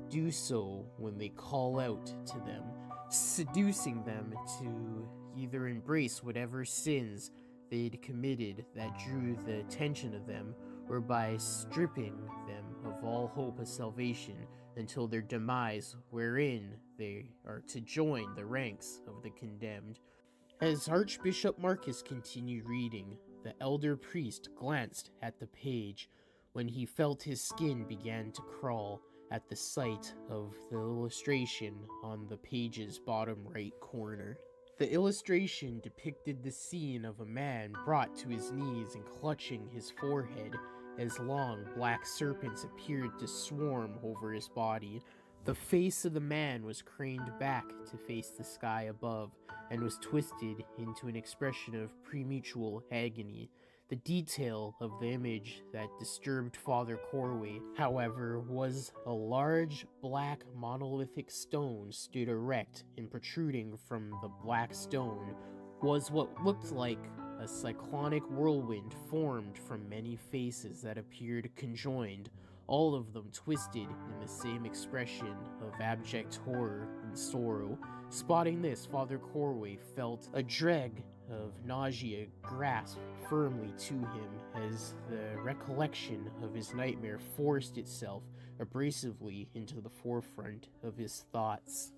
do so when they call out to them, seducing them to either embrace whatever sins they'd committed that drew the attention of them, or by stripping them of all hope of salvation until their demise, wherein they are to join the ranks of the condemned. As Archbishop Marcus continued reading, the elder priest glanced at the page when he felt his skin began to crawl at the sight of the illustration on the page's bottom right corner. The illustration depicted the scene of a man brought to his knees and clutching his forehead as long black serpents appeared to swarm over his body. The face of the man was craned back to face the sky above and was twisted into an expression of premutual agony. The detail of the image that disturbed Father Corway, however, was a large black monolithic stone stood erect, and protruding from the black stone was what looked like a cyclonic whirlwind formed from many faces that appeared conjoined, all of them twisted in the same expression of abject horror and sorrow. Spotting this, Father Corway felt a dread of nausea grasp firmly to him as the recollection of his nightmare forced itself abrasively into the forefront of his thoughts.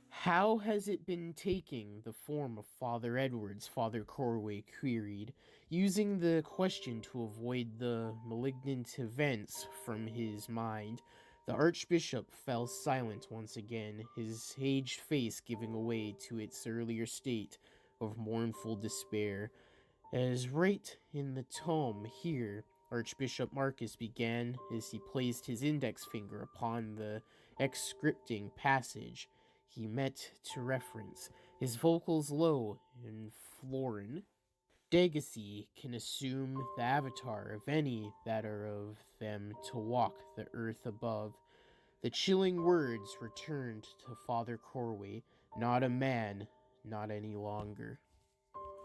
How has it been taking the form of Father Edwards? Father Corway queried, using the question to avoid the malignant events from his mind. The Archbishop fell silent once again, his aged face giving way to its earlier state of mournful despair. As right in the tome here, Archbishop Marcus began as he placed his index finger upon the exscripting passage he meant to reference, his vocals low and florid. Dagacy can assume the avatar of any that are of them to walk the earth above. The chilling words returned to Father Corway, not a man, not any longer.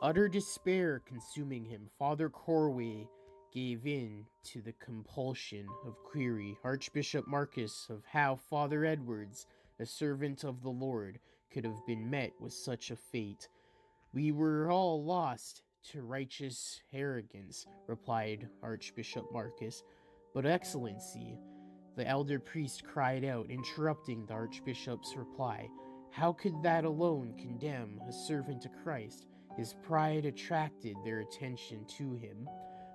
Utter despair consuming him, Father Corway gave in to the compulsion of query Archbishop Marcus of how Father Edwards, a servant of the Lord, could have been met with such a fate. We were all lost to righteous arrogance, replied Archbishop Marcus. But Excellency, the elder priest cried out, interrupting the Archbishop's reply, how could that alone condemn a servant of Christ? His pride attracted their attention to him,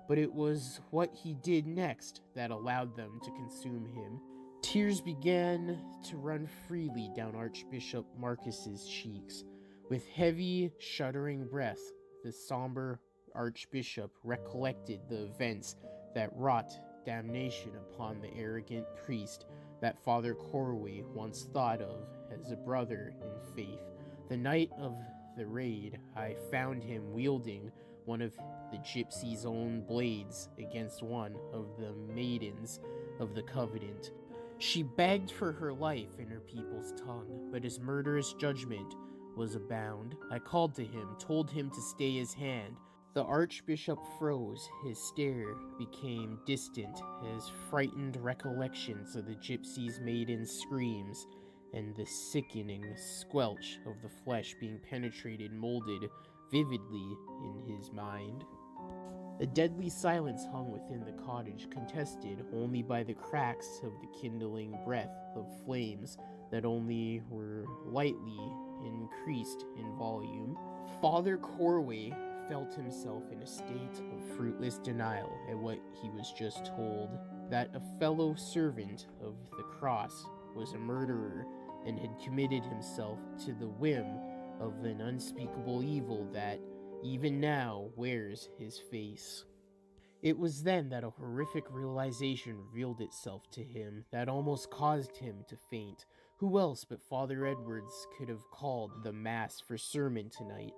but it was what he did next that allowed them to consume him. Tears began to run freely down Archbishop Marcus's cheeks. With heavy, shuddering breath, the somber Archbishop recollected the events that wrought damnation upon the arrogant priest that Father Corway once thought of as a brother in faith. The night of the raid, I found him wielding one of the gypsy's own blades against one of the maidens of the Covenant. She begged for her life in her people's tongue, but his murderous judgment was abound. I called to him, told him to stay his hand. The Archbishop froze, his stare became distant as frightened recollections of the gypsy's maiden screams and the sickening squelch of the flesh being penetrated molded vividly in his mind. A deadly silence hung within the cottage, contested only by the cracks of the kindling breath of flames that only were lightly increased in volume. Father Corway felt himself in a state of fruitless denial at what he was just told, that a fellow servant of the cross was a murderer and had committed himself to the whim of an unspeakable evil that, even now, wears his face. It was then that a horrific realization revealed itself to him that almost caused him to faint. Who else but Father Edwards could have called the Mass for sermon tonight?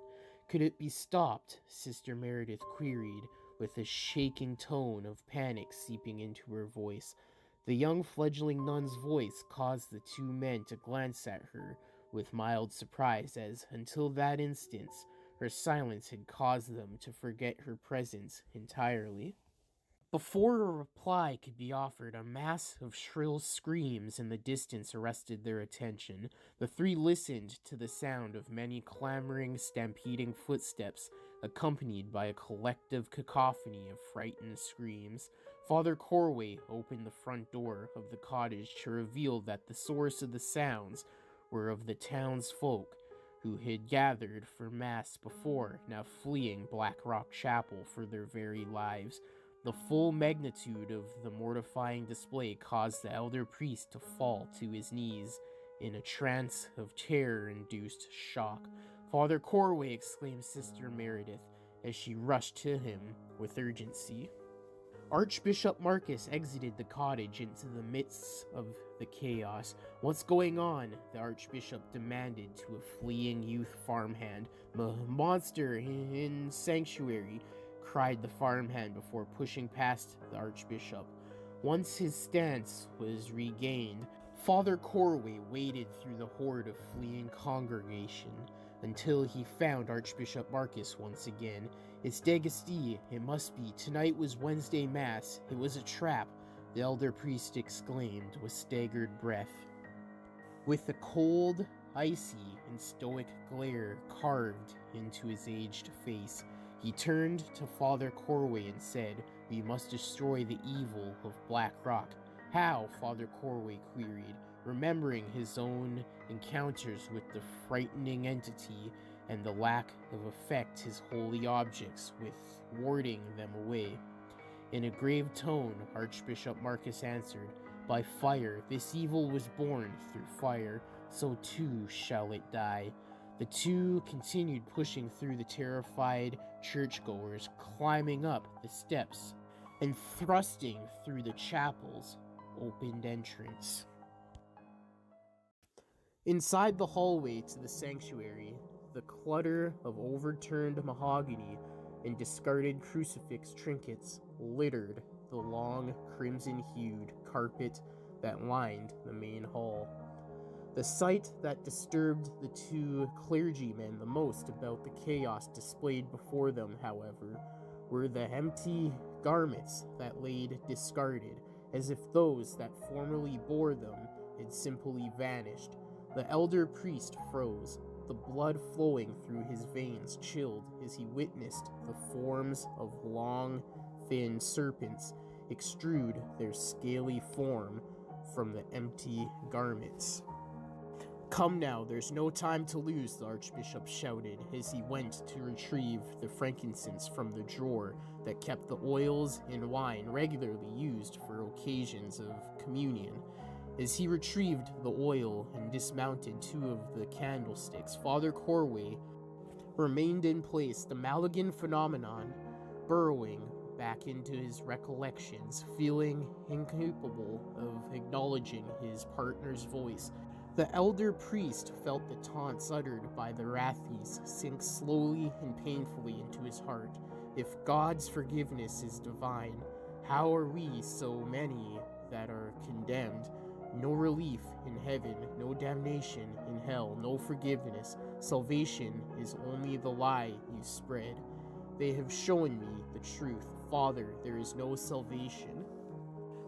Could it be stopped? Sister Meredith queried, with a shaking tone of panic seeping into her voice. The young fledgling nun's voice caused the two men to glance at her with mild surprise, as, until that instant, her silence had caused them to forget her presence entirely. Before a reply could be offered, a mass of shrill screams in the distance arrested their attention. The three listened to the sound of many clamoring, stampeding footsteps, accompanied by a collective cacophony of frightened screams. Father Corway opened the front door of the cottage to reveal that the source of the sounds were of the townsfolk who had gathered for Mass before, now fleeing Black Rock Chapel for their very lives. The full magnitude of the mortifying display caused the elder priest to fall to his knees in a trance of terror-induced shock. Father Corway, exclaimed Sister Meredith as she rushed to him with urgency. Archbishop Marcus exited the cottage into the midst of the chaos. What's going on? The Archbishop demanded to a fleeing youth farmhand. Monster in sanctuary, cried the farmhand before pushing past the Archbishop. Once his stance was regained, Father Corway waded through the horde of fleeing congregation until he found Archbishop Marcus once again. It's Dagasti, it must be. Tonight was Wednesday Mass. It was a trap, the elder priest exclaimed with staggered breath. With a cold, icy, and stoic glare carved into his aged face, he turned to Father Corway and said, "We must destroy the evil of Black Rock." How? Father Corway queried, remembering his own encounters with the frightening entity and the lack of effect his holy objects with warding them away. In a grave tone, Archbishop Marcus answered, by fire. This evil was born through fire, so too shall it die. The two continued pushing through the terrified churchgoers, climbing up the steps and thrusting through the chapel's opened entrance. Inside the hallway to the sanctuary, the clutter of overturned mahogany and discarded crucifix trinkets littered the long crimson-hued carpet that lined the main hall. The sight that disturbed the two clergymen the most about the chaos displayed before them, however, were the empty garments that laid discarded, as if those that formerly bore them had simply vanished. The elder priest froze, the blood flowing through his veins chilled as he witnessed the forms of long, thin serpents extrude their scaly form from the empty garments. "Come now, there's no time to lose," the archbishop shouted as he went to retrieve the frankincense from the drawer that kept the oils and wine regularly used for occasions of communion. As he retrieved the oil and dismounted two of the candlesticks, Father Corway remained in place, the Maligan phenomenon burrowing back into his recollections, feeling incapable of acknowledging his partner's voice. The elder priest felt the taunts uttered by the Rathies sink slowly and painfully into his heart. If God's forgiveness is divine, how are we so many that are condemned? No relief in heaven, no damnation in hell, no forgiveness. Salvation is only the lie you spread. They have shown me the truth. Father, there is no salvation.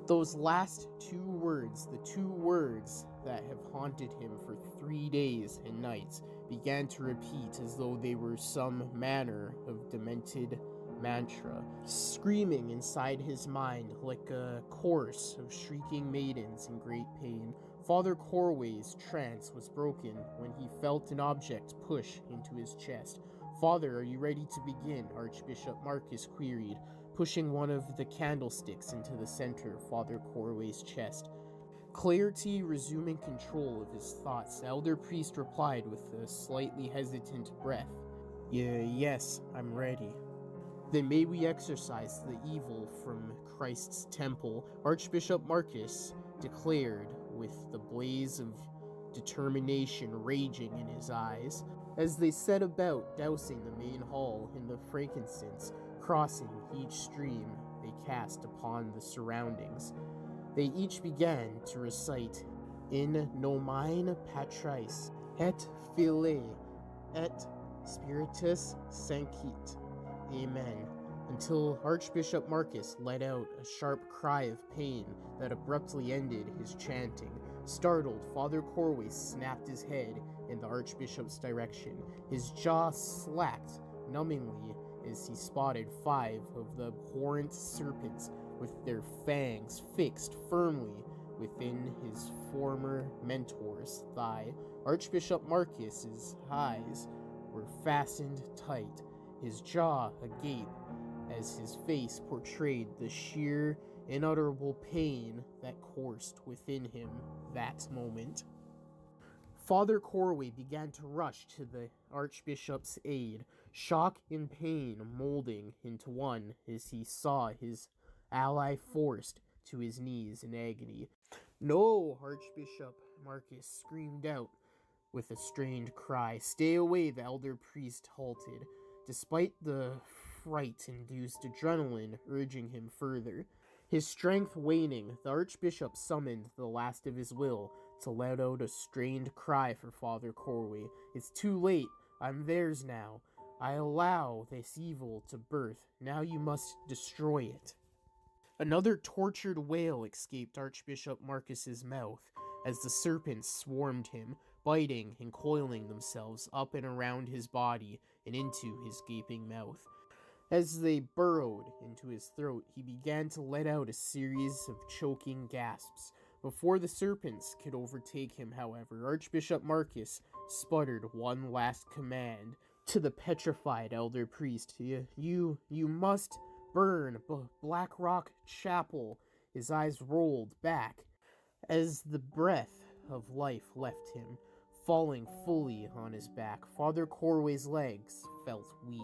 Those last two words, the two words that have haunted him for 3 days and nights, began to repeat as though they were some manner of demented mantra, screaming inside his mind like a chorus of shrieking maidens in great pain. Father Corway's trance was broken when he felt an object push into his chest. "Father, are you ready to begin?" Archbishop Marcus queried, pushing one of the candlesticks into the center of Father Corway's chest. Clarity resuming control of his thoughts, the elder priest replied with a slightly hesitant breath, Yes, I'm ready." "Then may we exorcise the evil from Christ's temple," Archbishop Marcus declared with the blaze of determination raging in his eyes. As they set about dousing the main hall in the frankincense, crossing each stream they cast upon the surroundings, they each began to recite, "In nomine Patris, et Filii, et Spiritus Sancti. Amen," until Archbishop Marcus let out a sharp cry of pain that abruptly ended his chanting. Startled, Father Corway snapped his head in the Archbishop's direction. His jaw slacked numbingly as he spotted 5 of the abhorrent serpents with their fangs fixed firmly within his former mentor's thigh. Archbishop Marcus's eyes were fastened tight, his jaw agape, as his face portrayed the sheer, unutterable pain that coursed within him that moment. Father Corway began to rush to the Archbishop's aid, shock and pain molding into one as he saw his ally forced to his knees in agony. "No, Archbishop," Marcus screamed out with a strained cry. "Stay away," the elder priest halted, despite the fright-induced adrenaline urging him further. His strength waning, the Archbishop summoned the last of his will to let out a strained cry for Father Corway. "It's too late. I'm theirs now. I allow this evil to birth. Now you must destroy it." Another tortured wail escaped Archbishop Marcus's mouth as the serpents swarmed him, biting and coiling themselves up and around his body and into his gaping mouth. As they burrowed into his throat, he began to let out a series of choking gasps. Before the serpents could overtake him, however, Archbishop Marcus sputtered one last command to the petrified elder priest. You must burn Black Rock Chapel." His eyes rolled back As the breath of life left him, falling fully on his back, Father Corway's legs felt weak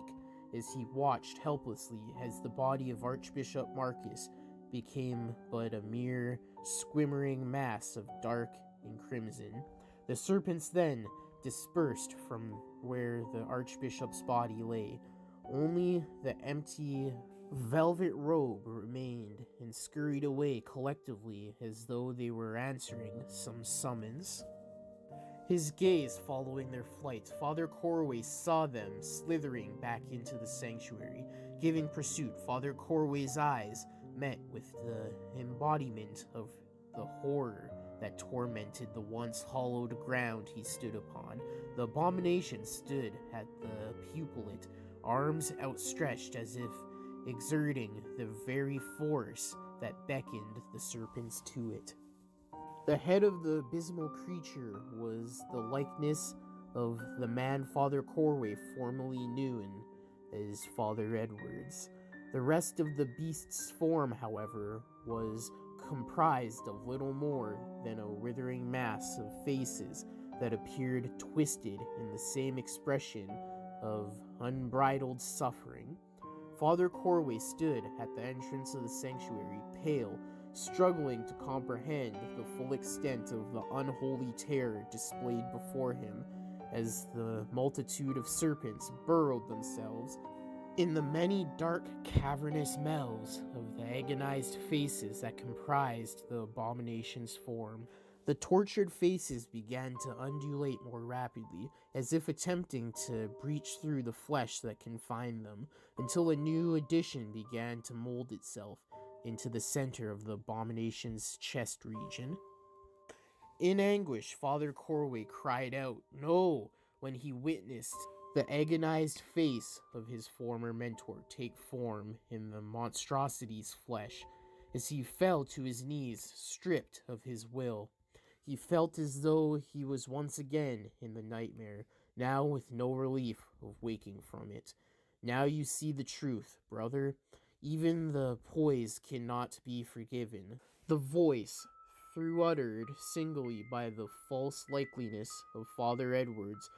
as he watched helplessly as the body of Archbishop Marcus became but a mere squimmering mass of dark and crimson. The serpents then dispersed from where the Archbishop's body lay. Only the empty velvet robe remained and scurried away collectively as though they were answering some summons. His gaze following their flight, Father Corway saw them slithering back into the sanctuary. Giving pursuit, Father Corway's eyes met with the embodiment of the horror that tormented the once hallowed ground he stood upon. The abomination stood at the pupilate, arms outstretched as if exerting the very force that beckoned the serpents to it. The head of the abysmal creature was the likeness of the man Father Corway formerly knew as Father Edwards. The rest of the beast's form, however, was comprised of little more than a withering mass of faces that appeared twisted in the same expression of unbridled suffering. Father Corway stood at the entrance of the sanctuary, pale, struggling to comprehend the full extent of the unholy terror displayed before him as the multitude of serpents burrowed themselves in the many dark cavernous mouths of the agonized faces that comprised the abomination's form. The tortured faces began to undulate more rapidly, as if attempting to breach through the flesh that confined them, until a new addition began to mold itself into the center of the abomination's chest region. In anguish, Father Corway cried out, "No!" when he witnessed the agonized face of his former mentor take form in the monstrosity's flesh. As he fell to his knees, stripped of his will, he felt as though he was once again in the nightmare, now with no relief of waking from it. "Now you see the truth, brother. Even the poise cannot be forgiven." The voice, though uttered singly by the false likeliness of Father Edwards,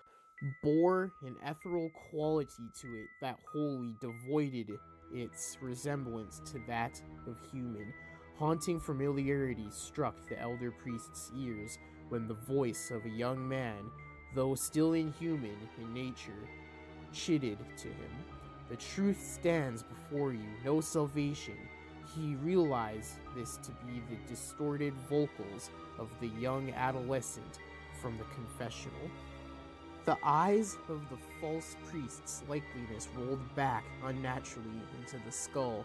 bore an ethereal quality to it that wholly devoided its resemblance to that of human. Haunting familiarity struck the elder priest's ears when the voice of a young man, though still inhuman in nature, chided to him. "The truth stands before you, no salvation." He realized this to be the distorted vocals of the young adolescent from the confessional. The eyes of the false priest's likeliness rolled back unnaturally into the skull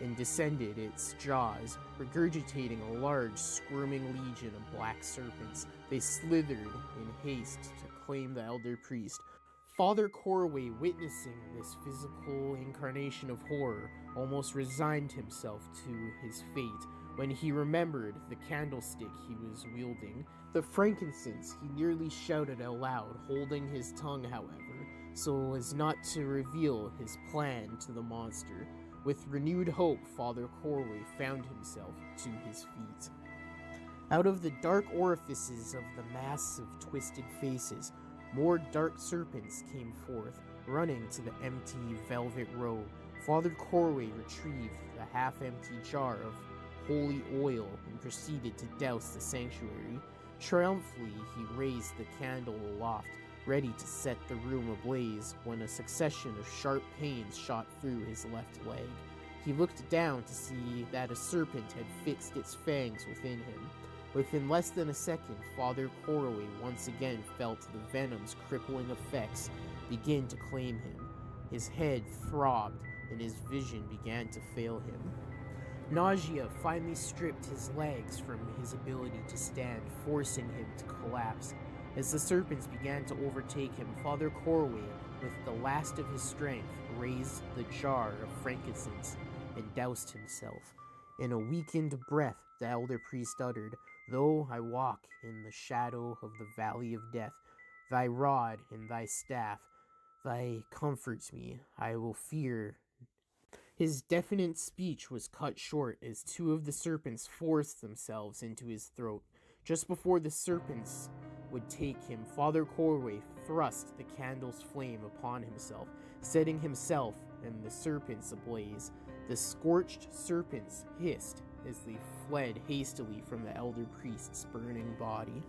and descended its jaws, regurgitating a large, squirming legion of black serpents. They slithered in haste to claim the elder priest. Father Corway, witnessing this physical incarnation of horror, almost resigned himself to his fate when he remembered the candlestick he was wielding. The frankincense, he nearly shouted out loud, holding his tongue, however, so as not to reveal his plan to the monster. With renewed hope, Father Corway found himself to his feet. Out of the dark orifices of the mass of twisted faces, more dark serpents came forth, running to the empty velvet robe. Father Corway retrieved the half-empty jar of holy oil and proceeded to douse the sanctuary. Triumphantly, he raised the candle aloft, ready to set the room ablaze, when a succession of sharp pains shot through his left leg. He looked down to see that a serpent had fixed its fangs within him. Within less than a second, Father Corway once again felt the venom's crippling effects begin to claim him. His head throbbed, and his vision began to fail him. Nausea finally stripped his legs from his ability to stand, forcing him to collapse. As the serpents began to overtake him, Father Corway, with the last of his strength, raised the jar of frankincense and doused himself. In a weakened breath, the elder priest uttered, "Though I walk in the shadow of the valley of death, thy rod and thy staff, thy comforts me. I will fear His definite speech was cut short as two of the serpents forced themselves into his throat. Just before the serpents would take him, Father Corway thrust the candle's flame upon himself, setting himself and the serpents ablaze. The scorched serpents hissed as they fled hastily from the elder priest's burning body.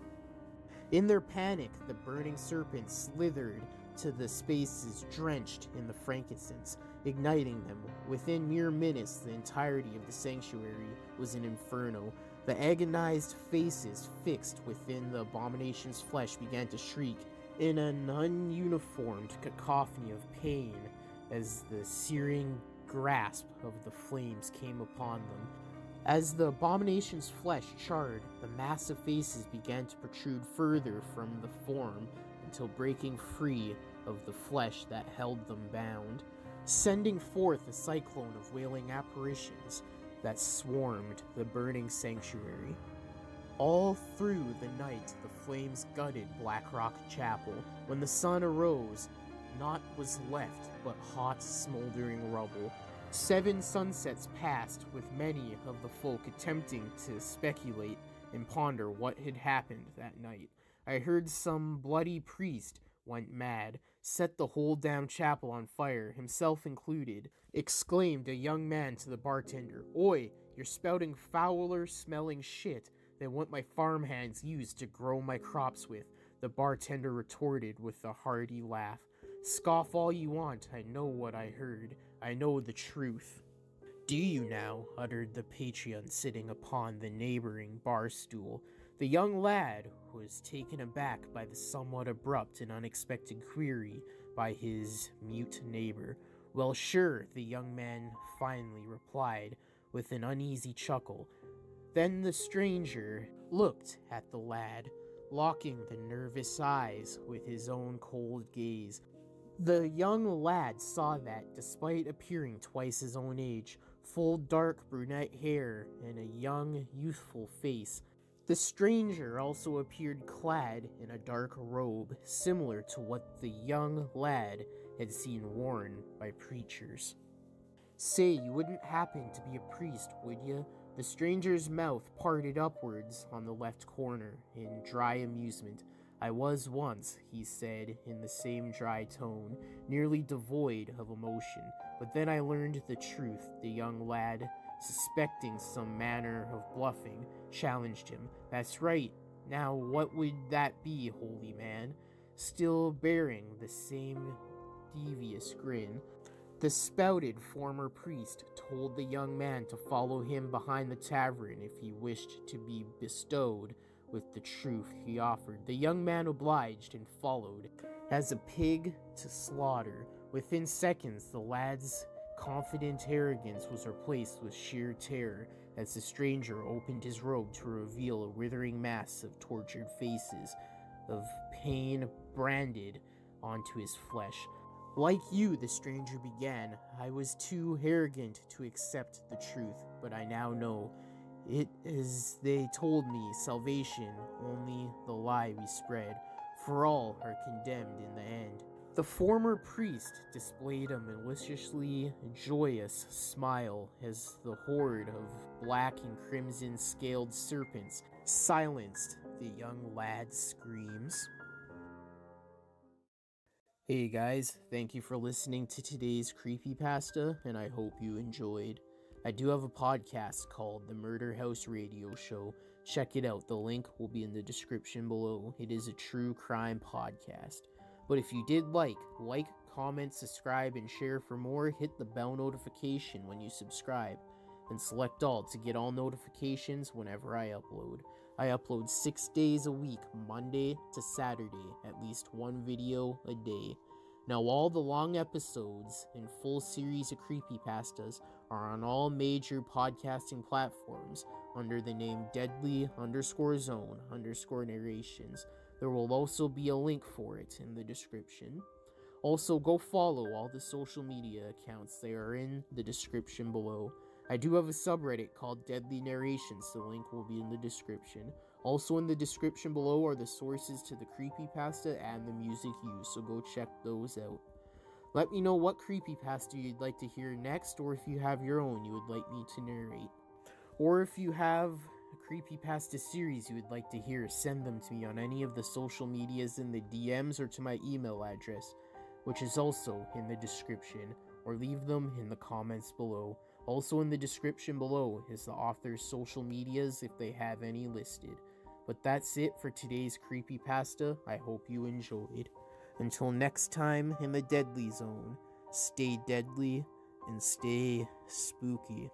In their panic, the burning serpents slithered to the spaces drenched in the frankincense, igniting them. Within mere minutes, the entirety of the sanctuary was an inferno. The agonized faces fixed within the abomination's flesh began to shriek in an ununiformed cacophony of pain as the searing grasp of the flames came upon them. As the abomination's flesh charred, the massive faces began to protrude further from the form until breaking free of the flesh that held them bound, sending forth a cyclone of wailing apparitions that swarmed the burning sanctuary. All through the night, the flames gutted Blackrock Chapel. When the sun arose, naught was left but hot, smoldering rubble. 7 sunsets passed, with many of the folk attempting to speculate and ponder what had happened that night. I heard some bloody priest went mad, set the whole damn chapel on fire, himself included, exclaimed a young man to the bartender, "Oi, you're spouting fouler smelling shit than what my farmhands used to grow my crops with," the bartender retorted with a hearty laugh. "Scoff all you want, I know what I heard. I know the truth." "Do you now?" uttered the Patreon sitting upon the neighboring bar stool. The young lad was taken aback by the somewhat abrupt and unexpected query by his mute neighbor. "Well, sure," the young man finally replied with an uneasy chuckle. Then the stranger looked at the lad, locking the nervous eyes with his own cold gaze. The young lad saw that, despite appearing twice his own age, full dark brunette hair and a young, youthful face, the stranger also appeared clad in a dark robe, similar to what the young lad had seen worn by preachers. "Say, you wouldn't happen to be a priest, would you?" The stranger's mouth parted upwards on the left corner in dry amusement. "I was once," he said in the same dry tone, nearly devoid of emotion. "But then I learned the truth." The young lad, suspecting some manner of bluffing, challenged him. "That's right. Now what would that be, holy man?" Still bearing the same devious grin, the spouted former priest told the young man to follow him behind the tavern if he wished to be bestowed with the truth he offered. The young man obliged and followed, as a pig to slaughter. Within seconds, the lad's confident arrogance was replaced with sheer terror as the stranger opened his robe to reveal a withering mass of tortured faces, of pain branded onto his flesh. "Like you," the stranger began, "I was too arrogant to accept the truth, but I now know. It as they told me, salvation, only the lie we spread, for all are condemned in the end." The former priest displayed a maliciously joyous smile as the horde of black and crimson scaled serpents silenced the young lad's screams. Hey guys, thank you for listening to today's Creepypasta, and I hope you enjoyed. I do have a podcast called The Murder House Radio Show. Check it out. The link will be in the description below. It is a true crime podcast. But if you did like, comment, subscribe, and share for more. Hit the bell notification when you subscribe, and select all to get all notifications whenever I upload. I upload 6 days a week, Monday to Saturday, at least one video a day. Now all the long episodes and full series of creepypastas are on all major podcasting platforms under the name Deadly_Zone_Narrations. There will also be a link for it in the description. Also, go follow all the social media accounts. They are in the description below. I do have a subreddit called Deadly Narrations. The link will be in the description. Also in the description below are the sources to the creepypasta and the music used, so go check those out. Let me know what creepypasta you'd like to hear next, or if you have your own you would like me to narrate. Or if you have a creepypasta series you would like to hear, send them to me on any of the social medias in the DMs or to my email address, which is also in the description, or leave them in the comments below. Also in the description below is the author's social medias if they have any listed. But that's it for today's creepypasta. I hope you enjoyed. Until next time in the Deadly Zone, stay deadly and stay spooky.